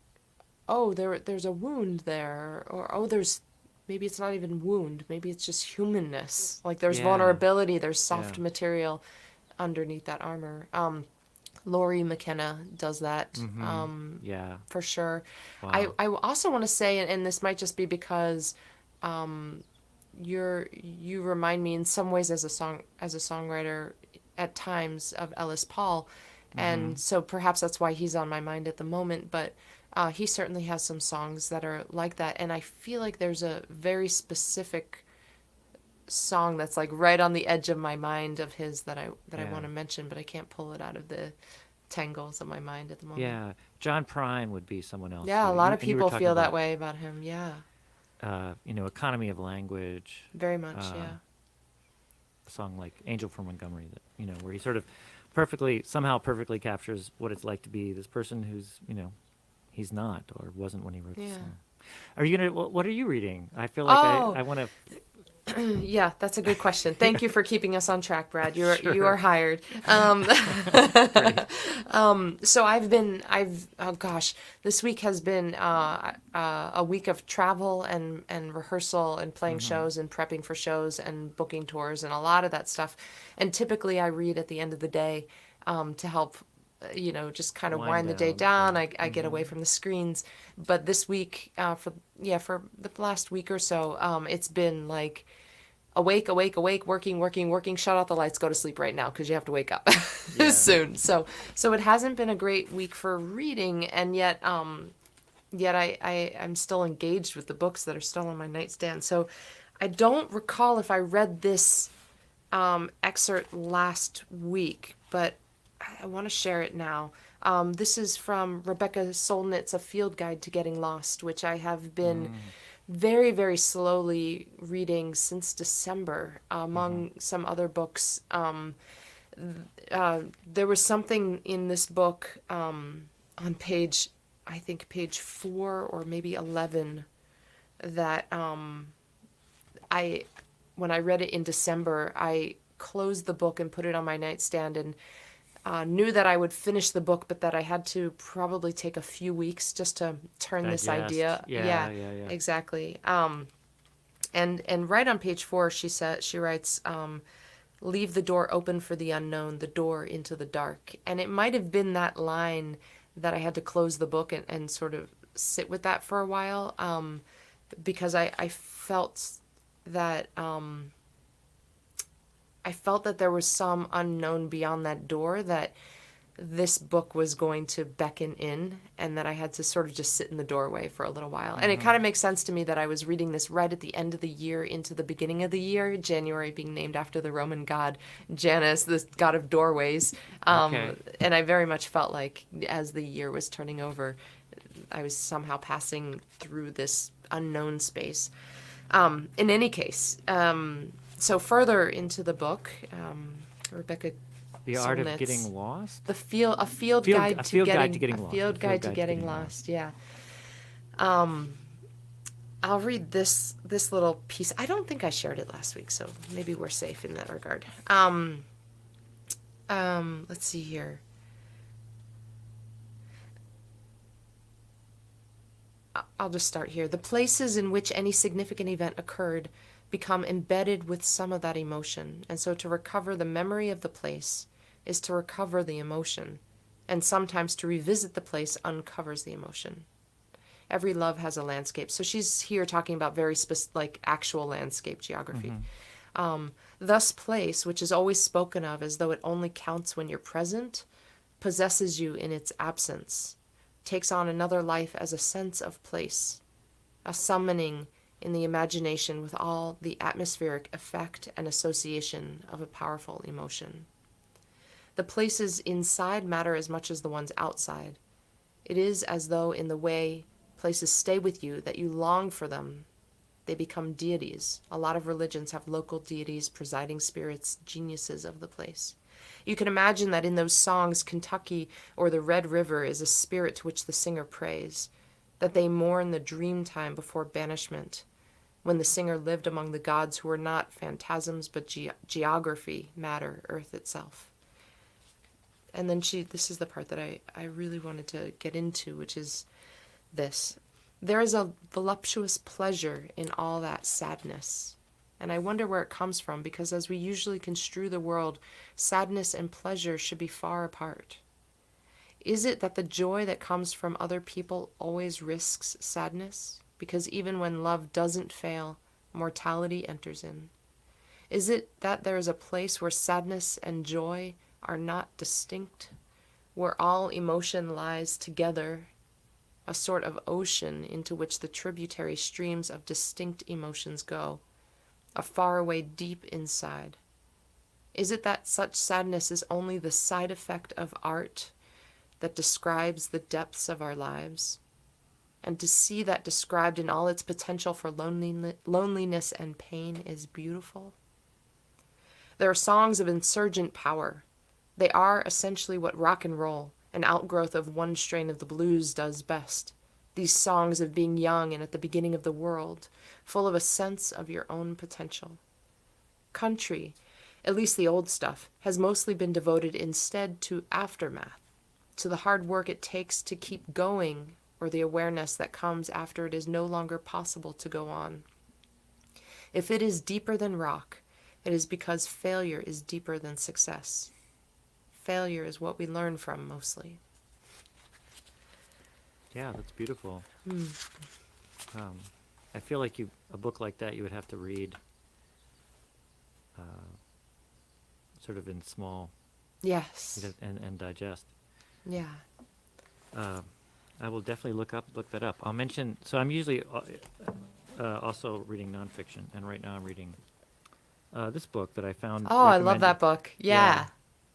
oh, there's a wound there, or oh, maybe it's not even wound. Maybe it's just humanness. Like there's Yeah. vulnerability. There's soft Yeah. material underneath that armor. Laurie McKenna does that. Yeah. For sure. Wow. I also want to say, and this might just be because you remind me in some ways as a songwriter at times of Ellis Paul, and so perhaps that's why he's on my mind at the moment. But he certainly has some songs that are like that, and I feel like there's a very specific song that's like right on the edge of my mind of his that I Yeah. want to mention, but I can't pull it out of the tangles of my mind at the moment. Yeah. John Prine would be someone else. Yeah, a who- lot you- of and you were people talking feel that about, way about him. Yeah, economy of language. very much. Uh, Yeah. A song like Angel from Montgomery, that where he sort of somehow perfectly captures what it's like to be this person who's he's not or wasn't when he wrote the Yeah. song. Are you gonna? What are you reading? I feel like Oh. I want to. Yeah, that's a good question. Thank you for keeping us on track, Brad. You Sure. are hired. So oh gosh, this week has been a week of travel and rehearsal and playing shows and prepping for shows and booking tours and a lot of that stuff. And typically I read at the end of the day to help just kind of wind the day down. Yeah. I get away from the screens. But this week, for the last week or so, it's been like awake, awake, awake, working, working, working, shut out the lights, go to sleep right now because you have to wake up Yeah. soon. So it hasn't been a great week for reading, and yet I'm still engaged with the books that are still on my nightstand. So I don't recall if I read this excerpt last week, but I want to share it now. This is from Rebecca Solnit's A Field Guide to Getting Lost, which I have been very, very slowly reading since December, among some other books. There was something in this book on page 4 or maybe 11 that when I read it in December, I closed the book and put it on my nightstand and knew that I would finish the book, but that I had to probably take a few weeks just to turn this Digest. idea. Yeah. Exactly. And right on page 4, she writes, leave the door open for the unknown, the door into the dark. And it might have been that line that I had to close the book and sort of sit with that for a while, because I felt that there was some unknown beyond that door that this book was going to beckon in, and that I had to sort of just sit in the doorway for a little while. And it kind of makes sense to me that I was reading this right at the end of the year into the beginning of the year, January being named after the Roman god Janus, the god of doorways. Okay. And I very much felt like as the year was turning over, I was somehow passing through this unknown space. In any case, so further into the book, Rebecca The Art of Solnit's Getting Lost? A Field Guide to Getting Lost. Yeah. I'll read this little piece. I don't think I shared it last week, so maybe we're safe in that regard. Let's see here. I'll just start here. The places in which any significant event occurred become embedded with some of that emotion, and so to recover the memory of the place is to recover the emotion, and sometimes to revisit the place uncovers the emotion. Every love has a landscape. So she's here talking about very specific, like actual landscape geography. Thus place, which is always spoken of as though it only counts when you're present, possesses you in its absence, takes on another life as a sense of place, a summoning in the imagination with all the atmospheric effect and association of a powerful emotion. The places inside matter as much as the ones outside. It is as though in the way places stay with you that you long for them. They become deities. A lot of religions have local deities, presiding spirits, geniuses of the place. You can imagine that in those songs, Kentucky or the Red River is a spirit to which the singer prays, that they mourn the dream time before banishment, when the singer lived among the gods who were not phantasms but geography, matter, earth itself. And then this is the part that I really wanted to get into, which is this. There is a voluptuous pleasure in all that sadness. And I wonder where it comes from, because as we usually construe the world, sadness and pleasure should be far apart. Is it that the joy that comes from other people always risks sadness? Because even when love doesn't fail, mortality enters in. Is it that there is a place where sadness and joy are not distinct, where all emotion lies together, a sort of ocean into which the tributary streams of distinct emotions go, a faraway deep inside? Is it that such sadness is only the side effect of art that describes the depths of our lives? And to see that described in all its potential for loneliness and pain is beautiful. There are songs of insurgent power. They are essentially what rock and roll, an outgrowth of one strain of the blues, does best. These songs of being young and at the beginning of the world, full of a sense of your own potential. Country, at least the old stuff, has mostly been devoted instead to aftermath, to the hard work it takes to keep going, or the awareness that comes after it is no longer possible to go on. If it is deeper than rock, it is because failure is deeper than success. Failure is what we learn from mostly. Yeah, that's beautiful. I feel like a book like that you would have to read sort of in small Yes. and digest. Yeah. I will definitely look that up. I'll mention. So I'm usually also reading nonfiction, and right now I'm reading this book that I found. Oh, I love recommended. that book. Yeah. Yeah.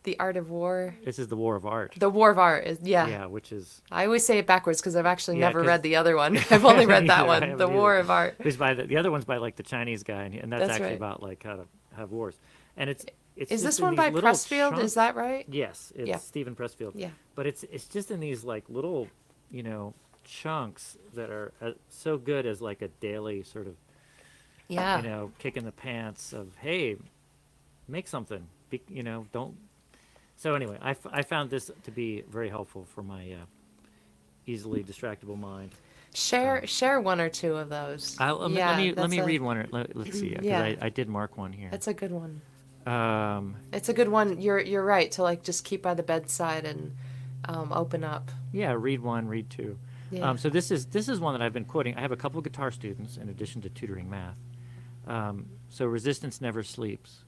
The Art of War. This is The War of Art. The War of Art is Yeah, which is I always say it backwards because I've actually Yeah, never 'cause- read the other one. I've only read that Neither, I one, haven't The either. War of Art. It's by the other one's by like the Chinese guy, and that's That's actually right. about like how to have wars. And it's Is just this in one these by little Pressfield? Is chunks. that right? Yes, it's Yeah. Stephen Pressfield. Yeah. But it's just in these like little, chunks that are so good as like a daily sort of, Yeah. kick in the pants of, hey, make something. Don't. So anyway, I found this to be very helpful for my easily distractible mind. Share one or two of those. Let me that's read one. Let's see, because Yeah. I did mark one here. That's a good one. It's It's a good one. You're right to like just keep by the bedside and open up. Yeah, read one, read two. Yeah. So this is one that I've been quoting. I have a couple of guitar students in addition to tutoring math. So resistance never sleeps.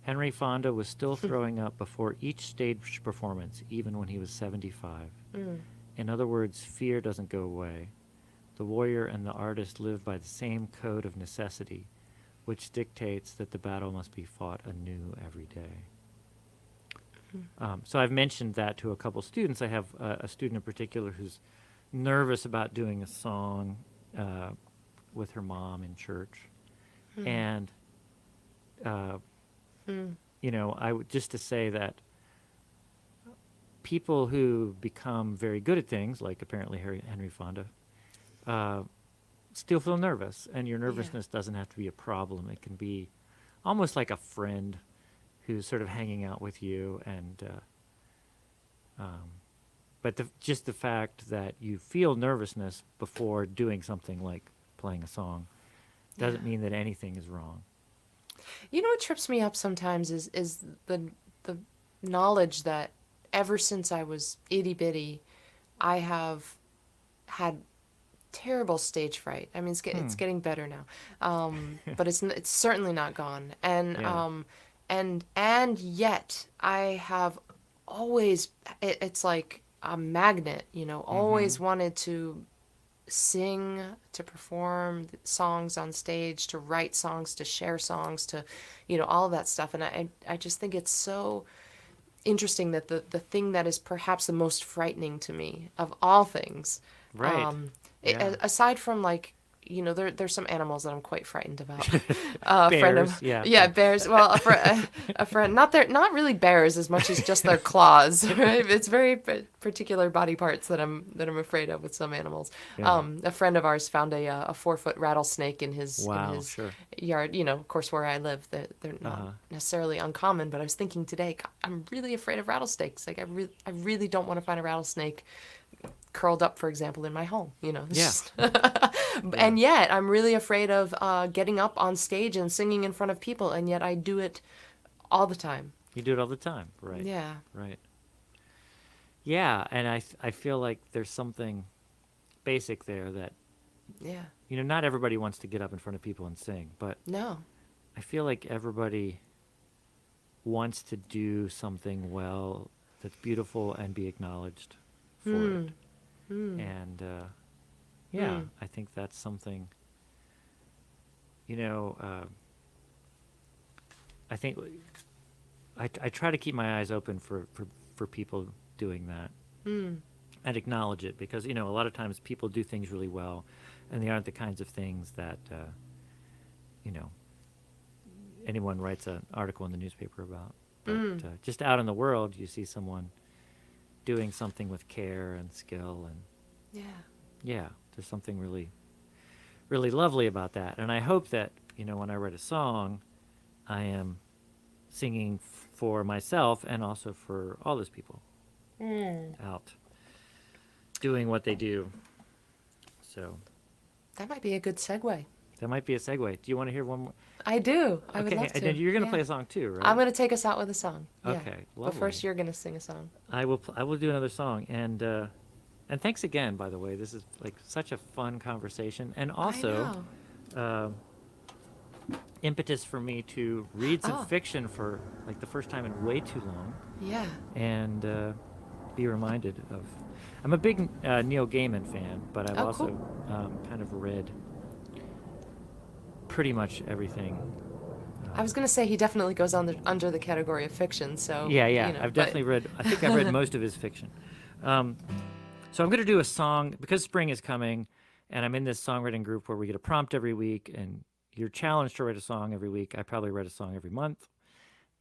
Henry Fonda was still throwing up before each stage performance, even when he was 75. In other words, fear doesn't go away. The warrior and the artist live by the same code of necessity, which dictates that the battle must be fought anew every day. So I've mentioned that to a couple students. I have a student in particular who's nervous about doing a song with her mom in church. And, I would just to say that people who become very good at things, like apparently Henry Fonda, still feel nervous, and your nervousness doesn't have to be a problem. It can be almost like a friend who's sort of hanging out with you, and but just the fact that you feel nervousness before doing something like playing a song doesn't mean that anything is wrong. You know what trips me up sometimes is the knowledge that ever since I was itty bitty, I have had terrible stage fright. I mean, it's getting better now, but it's certainly not gone. And Yeah. And yet I have always it's like a magnet, always wanted to sing, to perform songs on stage, to write songs, to share songs, to, all of that stuff. And I just think it's so interesting that the thing that is perhaps the most frightening to me of all things, Right. Yeah. aside from like, there's some animals that I'm quite frightened about. A friend of, Bears, yeah. bears. Well, a friend, not really bears as much as just their claws. Right? It's very particular body parts that I'm afraid of with some animals. Yeah. A friend of ours found a 4-foot rattlesnake in his Wow, sure. yard. Of course, where I live, they're not necessarily uncommon. But I was thinking today, God, I'm really afraid of rattlesnakes. Like I really don't want to find a rattlesnake curled up, for example, in my home. It's Yeah. just- And yet I'm really afraid of getting up on stage and singing in front of people, and yet I do it all the time. You do it all the time, right? Yeah. Right. Yeah, and I feel like there's something basic there that, Yeah. not everybody wants to get up in front of people and sing, but No. I feel like everybody wants to do something well that's beautiful and be acknowledged for it. And I think that's something, I think I try to keep my eyes open for people doing that and acknowledge it, because, a lot of times people do things really well, and they aren't the kinds of things that, anyone writes an article in the newspaper about. But just out in the world, you see someone doing something with care and skill, and Yeah. there's something really, really lovely about that. And I hope that, when I write a song, I am singing for myself and also for all those people out doing what they do. So That might be a good segue. that might be a segue. Do you want to hear one more? I do. I would Okay, love to. and then you're going to Yeah. play a song too, right? I'm going to take us out with a song. Yeah. Okay, But first, lovely. you're going to sing a song. I will do another song, and thanks again, by the way. This is like such a fun conversation, and also, I know. impetus for me to read some Oh. fiction for like the first time in way too long, Yeah. and be reminded of. I'm a big Neil Gaiman fan, but I've Oh, also cool. kind of read pretty much everything. I was gonna say he definitely goes on under the category of fiction. So Yeah. I've but definitely read. I think I've read most of his fiction. Um, so I'm going to do a song because spring is coming, and I'm in this songwriting group where we get a prompt every week, and you're challenged to write a song every week. I probably write a song every month,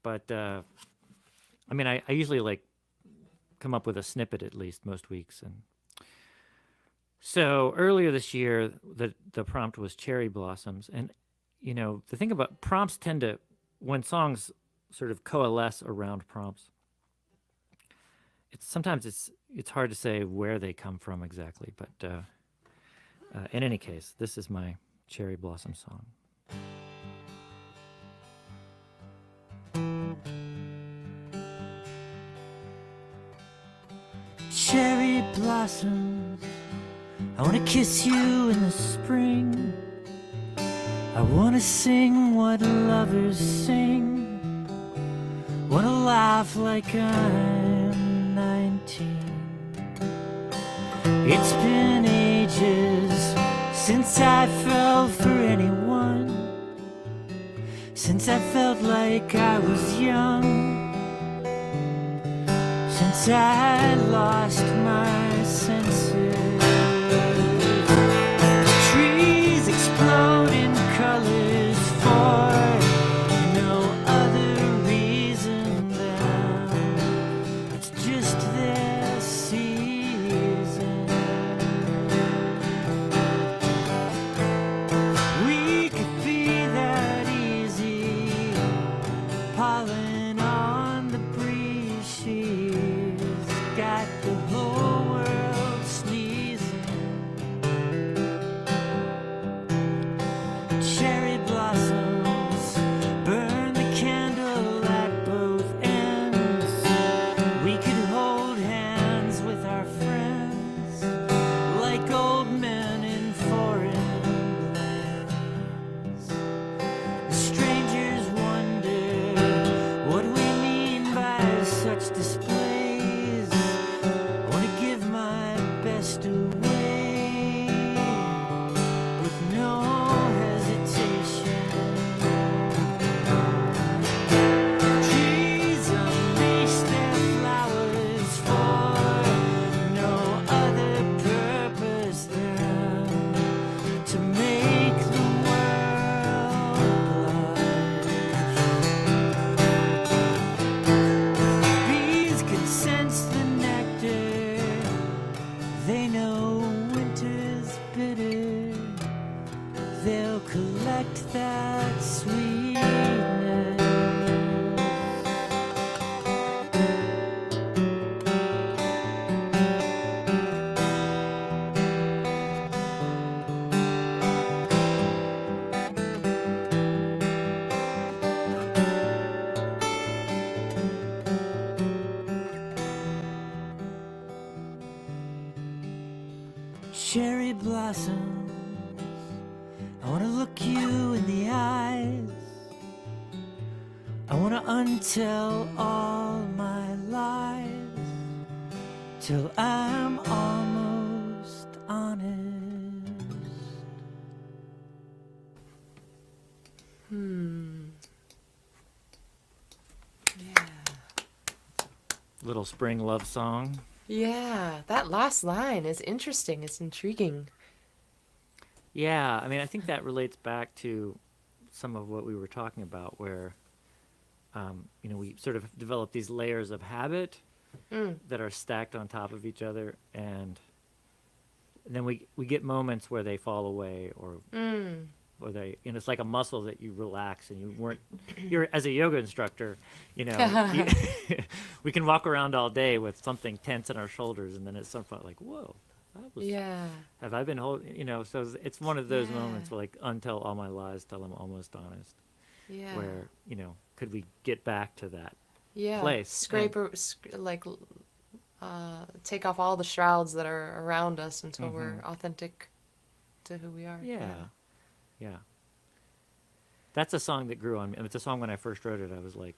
but I mean, I usually like come up with a snippet at least most weeks. And so earlier this year, the prompt was cherry blossoms, and the thing about prompts tend to, when songs sort of coalesce around prompts, sometimes it's hard to say where they come from exactly. But in any case, this is my cherry blossom song. Cherry blossoms, I wanna kiss you in the spring. I wanna sing what lovers sing. Wanna laugh like I'm 19. It's been ages since I fell for anyone. Since I felt like I was young. Since I lost my senses. Trees explode in colors for no other reason than it's just their season. We could be that easy, pollen on the breeze. She's got the whole world sneezing. Cherry blossoms burn the candle at both ends. We could hold hands with our friends like old men in foreign lands. Strangers wonder what we mean by such displays. I wanna give my best away with no hesitation. Trees unleash their flowers for no other purpose than to make the world blush. Bees can sense the nectar. They know winter's bitter. They'll collect that sweetness. Cherry blossoms, I wanna look you in the eyes. I wanna untell all my lies till I'm almost honest. Yeah. Little spring love song. Yeah, that last line is interesting. It's intriguing. Yeah, I mean, I think that relates back to some of what we were talking about, where we sort of develop these layers of habit that are stacked on top of each other, and then we get moments where they fall away, or they, it's like a muscle that you relax, and you're as a yoga instructor, we can walk around all day with something tense in our shoulders, and then at some point, like, whoa, that was, Yeah. have I been holding, so it's one of those Yeah. moments where, like, untell all my lies till I'm almost honest, Yeah. where, could we get back to that Yeah. place? Scrape take off all the shrouds that are around us until we're authentic to who we are. Yeah. that's a song that grew on me. It's a song when I first wrote it, I was like,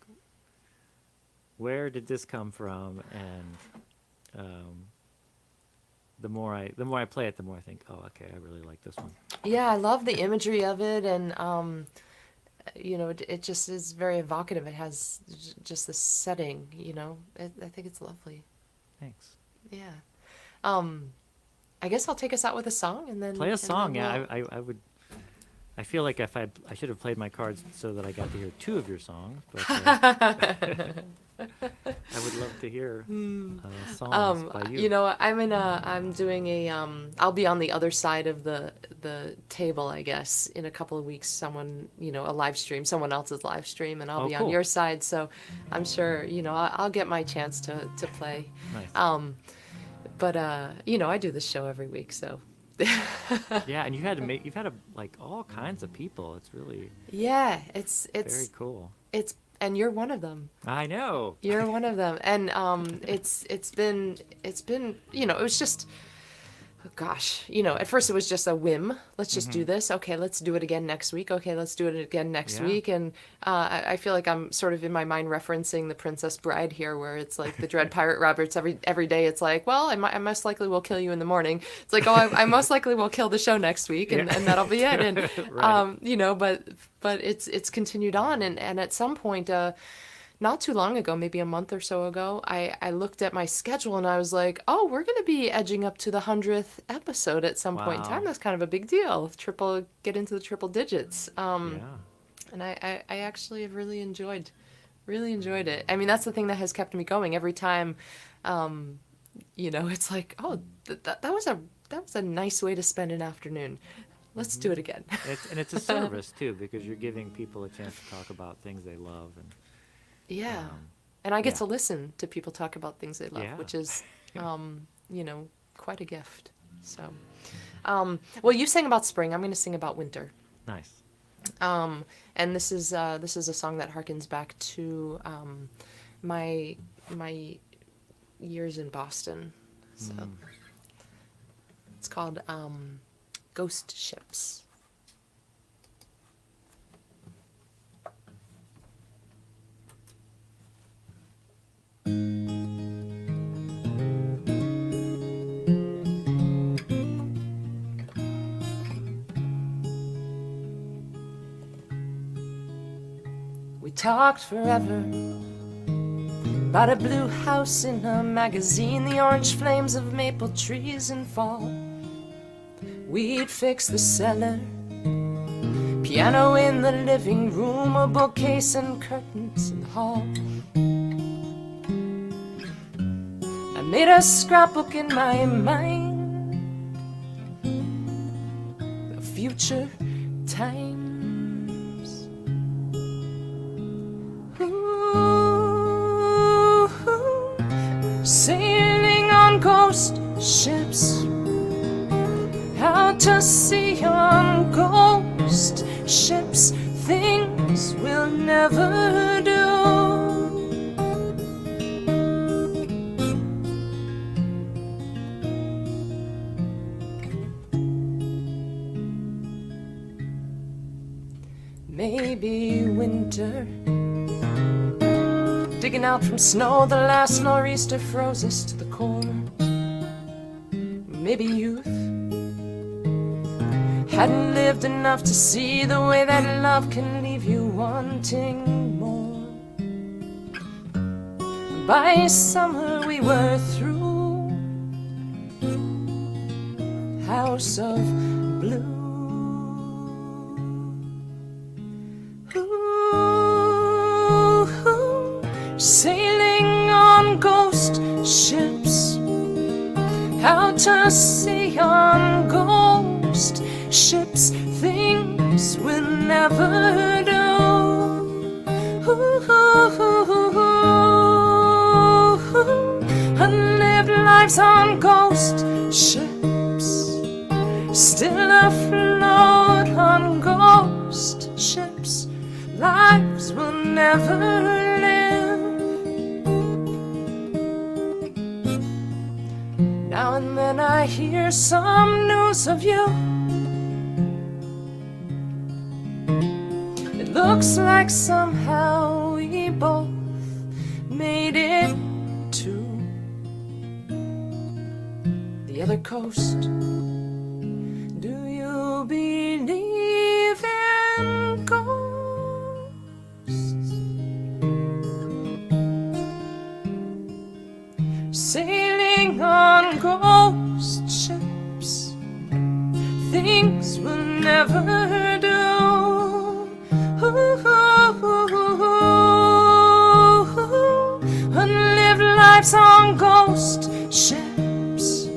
where did this come from? And the more I play it, the more I think, oh, okay, I really like this one. Yeah, I love the imagery of it, and it just is very evocative. It has just this setting, I think it's lovely. Thanks. Yeah. I guess I'll take us out with a song, and then Play a song. we'll- I would. I feel like I should have played my cards so that I got to hear 2 of your songs, but I would love to hear songs by you. I'm doing I'll be on the other side of the table, I guess, in a couple of weeks. Someone else's live stream, and I'll be on cool. your side. So I'm sure, I'll get my chance to play. Nice. But I do this show every week, so. Yeah, and you've had like all kinds of people. It's really Yeah, it's very cool. and you're one of them. I know. You're one of them, and it's been it was just, oh gosh, at first it was just a whim. Let's just do this. Okay, let's do it again next week. Okay, let's do it again next Yeah. week. And I feel like I'm sort of in my mind referencing The Princess Bride here, where it's like the Dread Pirate Roberts every day. It's like, well, I most likely will kill you in the morning. It's like, oh, I most likely will kill the show next week, and that'll be it. And Right. but it's continued on, and at some point, not too long ago, maybe a month or so ago, I looked at my schedule and I was like, oh, we're going to be edging up to the 100th episode at some point in Wow. time. That's kind of a big deal. Get into the triple digits. Yeah. And I actually have really enjoyed it. I mean, that's the thing that has kept me going every time. It's like, oh, that was a nice way to spend an afternoon. Let's do it again. It's a service too, because you're giving people a chance to talk about things they love, and Yeah. And I get yeah. to listen to people talk about things they love, Yeah. which is, quite a gift. So, well, you sang about spring. I'm going to sing about winter. nice. And this is a song that harkens back to my years in Boston. So it's called Ghost Ships. We talked forever about a blue house in a magazine, the orange flames of maple trees in fall. We'd fix the cellar, piano in the living room, a bookcase and curtains in the hall. I made a scrapbook in my mind of future times. Sailing on ghost ships, out to sea on ghost ships, things we'll never do. Maybe winter, digging out from snow, the last nor'easter froze us to the core. Maybe youth, hadn't lived enough to see the way that love can leave you wanting more. By summer we were through House of Blue. Sailing on ghost ships, out to sea on ghost ships, things we'll never do. Unlived lives on ghost ships, still afloat on ghost ships, lives we'll never live. Now and then I hear some news of you. It Looks like somehow we both made it to the other coast. Do you believe in ghosts? Sailing on ghost ships, things we'll never do. Unlived lives on ghost ships,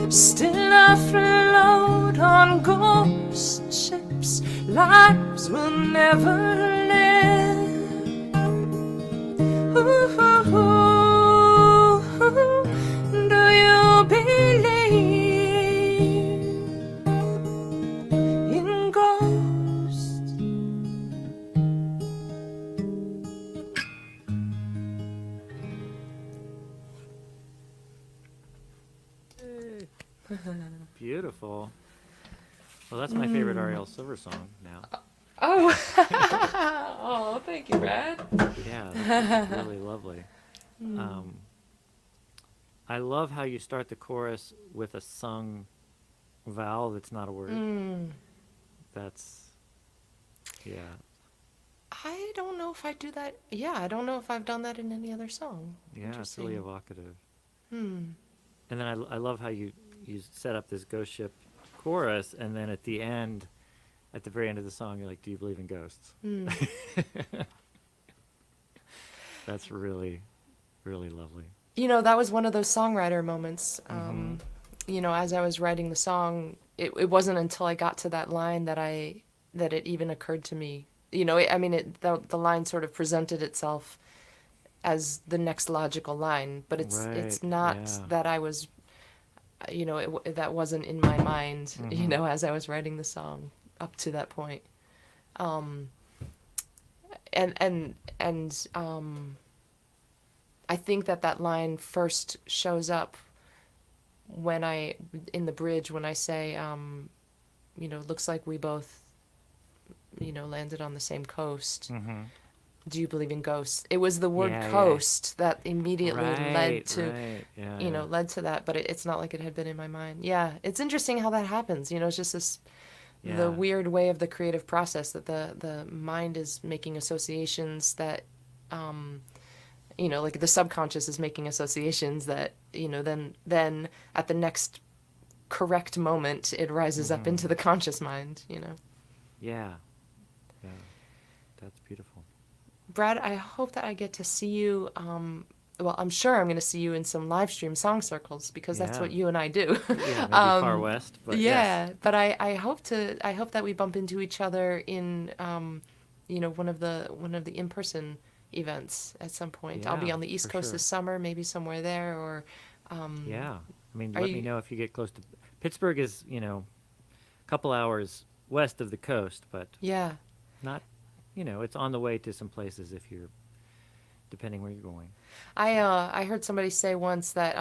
still afloat on ghost ships, lives we'll never live. Do you believe in ghosts? Beautiful. Well, that's my favorite Arielle Silver song now. Oh, oh, thank you, Brad. Yeah, that's really lovely. I love how you start the chorus with a sung vowel that's not a word. That's, yeah. I don't know if I do that. Yeah, I don't know if I've done that in any other song. Yeah, it's really evocative. Hmm. And then I love how you set up this ghost ship chorus, and then at the end, at the very end of the song, you're like, do you believe in ghosts? That's really, really lovely. You know, that was one of those songwriter moments. You know, as I was writing the song, it wasn't until I got to that line that it even occurred to me. You know, the line sort of presented itself as the next logical line, but it's Right, not yeah. that I was, you know, that wasn't in my mind. You know, as I was writing the song up to that point. I think that line first shows up when in the bridge, when I say, you know, looks like we both, you know, landed on the same coast. Do you believe in ghosts? It was the word coast that immediately led to, you know, led to that, but it's not like it had been in my mind. Yeah, it's interesting how that happens. You know, it's just this, the weird way of the creative process that the mind is making associations that, you know, like the subconscious is making associations that, you know, then at the next correct moment, it rises up into the conscious mind, you know. Yeah. Yeah. That's beautiful. Brad, I hope that I get to see you, well, I'm sure I'm going to see you in some live stream song circles because that's what you and I do. Yeah, maybe Far West, but yes. But I hope that we bump into each other in, you know, one of the in-person events at some point. I'll be Yeah, on the East for Coast sure. this summer, maybe somewhere there, or Yeah. I mean, Are let me you- know if you get close to... Pittsburgh is, you know, a couple hours west of the coast, but yeah. not, you know, it's on the way to some places if you're, depending where you're going. I heard somebody say once that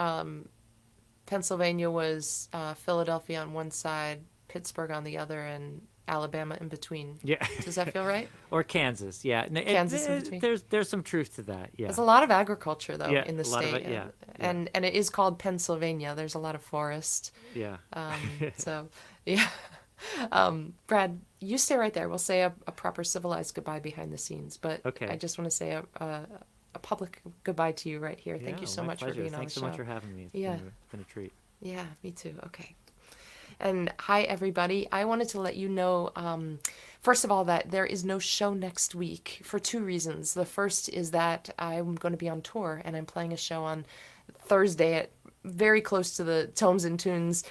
Pennsylvania was Philadelphia on one side, Pittsburgh on the other, and Alabama in between. Yeah. Does that feel right? Or Kansas, yeah. Kansas in between. There's some truth to that, yeah. There's a lot of agriculture though Yeah, in the a lot of state, it, yeah, and it is called Pennsylvania. There's a lot of forest. Yeah. So yeah. Brad, you stay right there. We'll say a proper civilized goodbye behind the scenes, but Okay. I just want to say a public goodbye to you right here. Thank Yeah, you so my much pleasure. for being Thanks on so the much show. for having me. It's Yeah. been a treat. Yeah, me too. Okay. And hi, everybody. I wanted to let you know, first of all, that there is no show next week for two reasons. The first is that I'm going to be on tour, and I'm playing a show on Thursday at very close to the Tomes and Tunes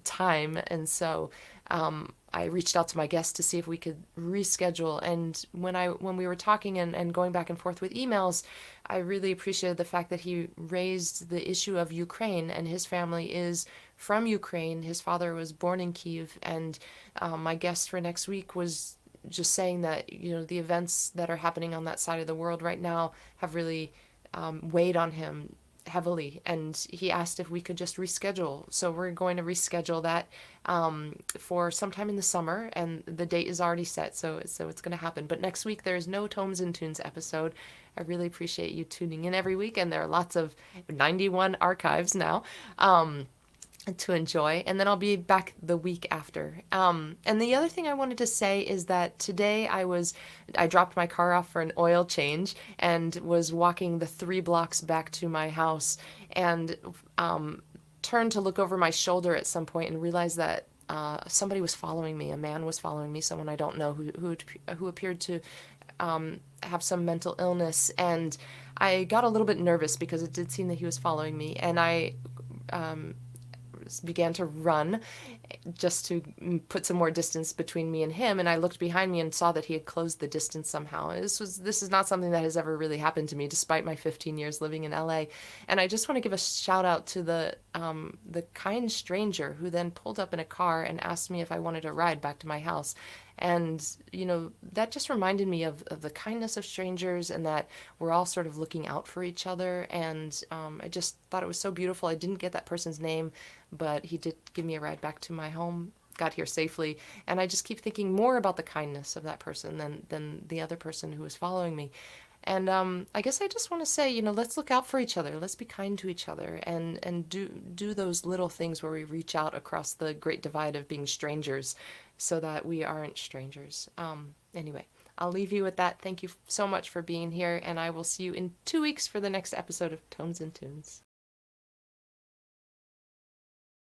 time. And so I reached out to my guest to see if we could reschedule. And when we were talking and going back and forth with emails, I really appreciated the fact that he raised the issue of Ukraine, and his family is from Ukraine. His father was born in Kyiv, and my guest for next week was just saying that, you know, the events that are happening on that side of the world right now have really weighed on him heavily, and he asked if we could just reschedule. So we're going to reschedule that for sometime in the summer, and the date is already set, so it's going to happen. But next week there's no Tomes and Tunes episode. I really appreciate you tuning in every week, and there are lots of 91 archives now. To enjoy, and then I'll be back the week after. And the other thing I wanted to say is that today I dropped my car off for an oil change and was walking the 3 blocks back to my house, and turned to look over my shoulder at some point and realized that somebody was following me. A man was following me, someone I don't know, who appeared to have some mental illness, and I got a little bit nervous because it did seem that he was following me, and I began to run just to put some more distance between me and him, and I looked behind me and saw that he had closed the distance somehow. This is not something that has ever really happened to me despite my 15 years living in LA. And I just want to give a shout out to the kind stranger who then pulled up in a car and asked me if I wanted a ride back to my house. And, that just reminded me of the kindness of strangers, and that we're all sort of looking out for each other. And I just thought it was so beautiful. I didn't get that person's name, but he did give me a ride back to my home, got here safely. And I just keep thinking more about the kindness of that person than the other person who was following me. And I guess I just want to say, let's look out for each other. Let's be kind to each other, and do those little things where we reach out across the great divide of being strangers, so that we aren't strangers. Anyway, I'll leave you with that. Thank you so much for being here, and I will see you in 2 weeks for the next episode of Tones and Tunes.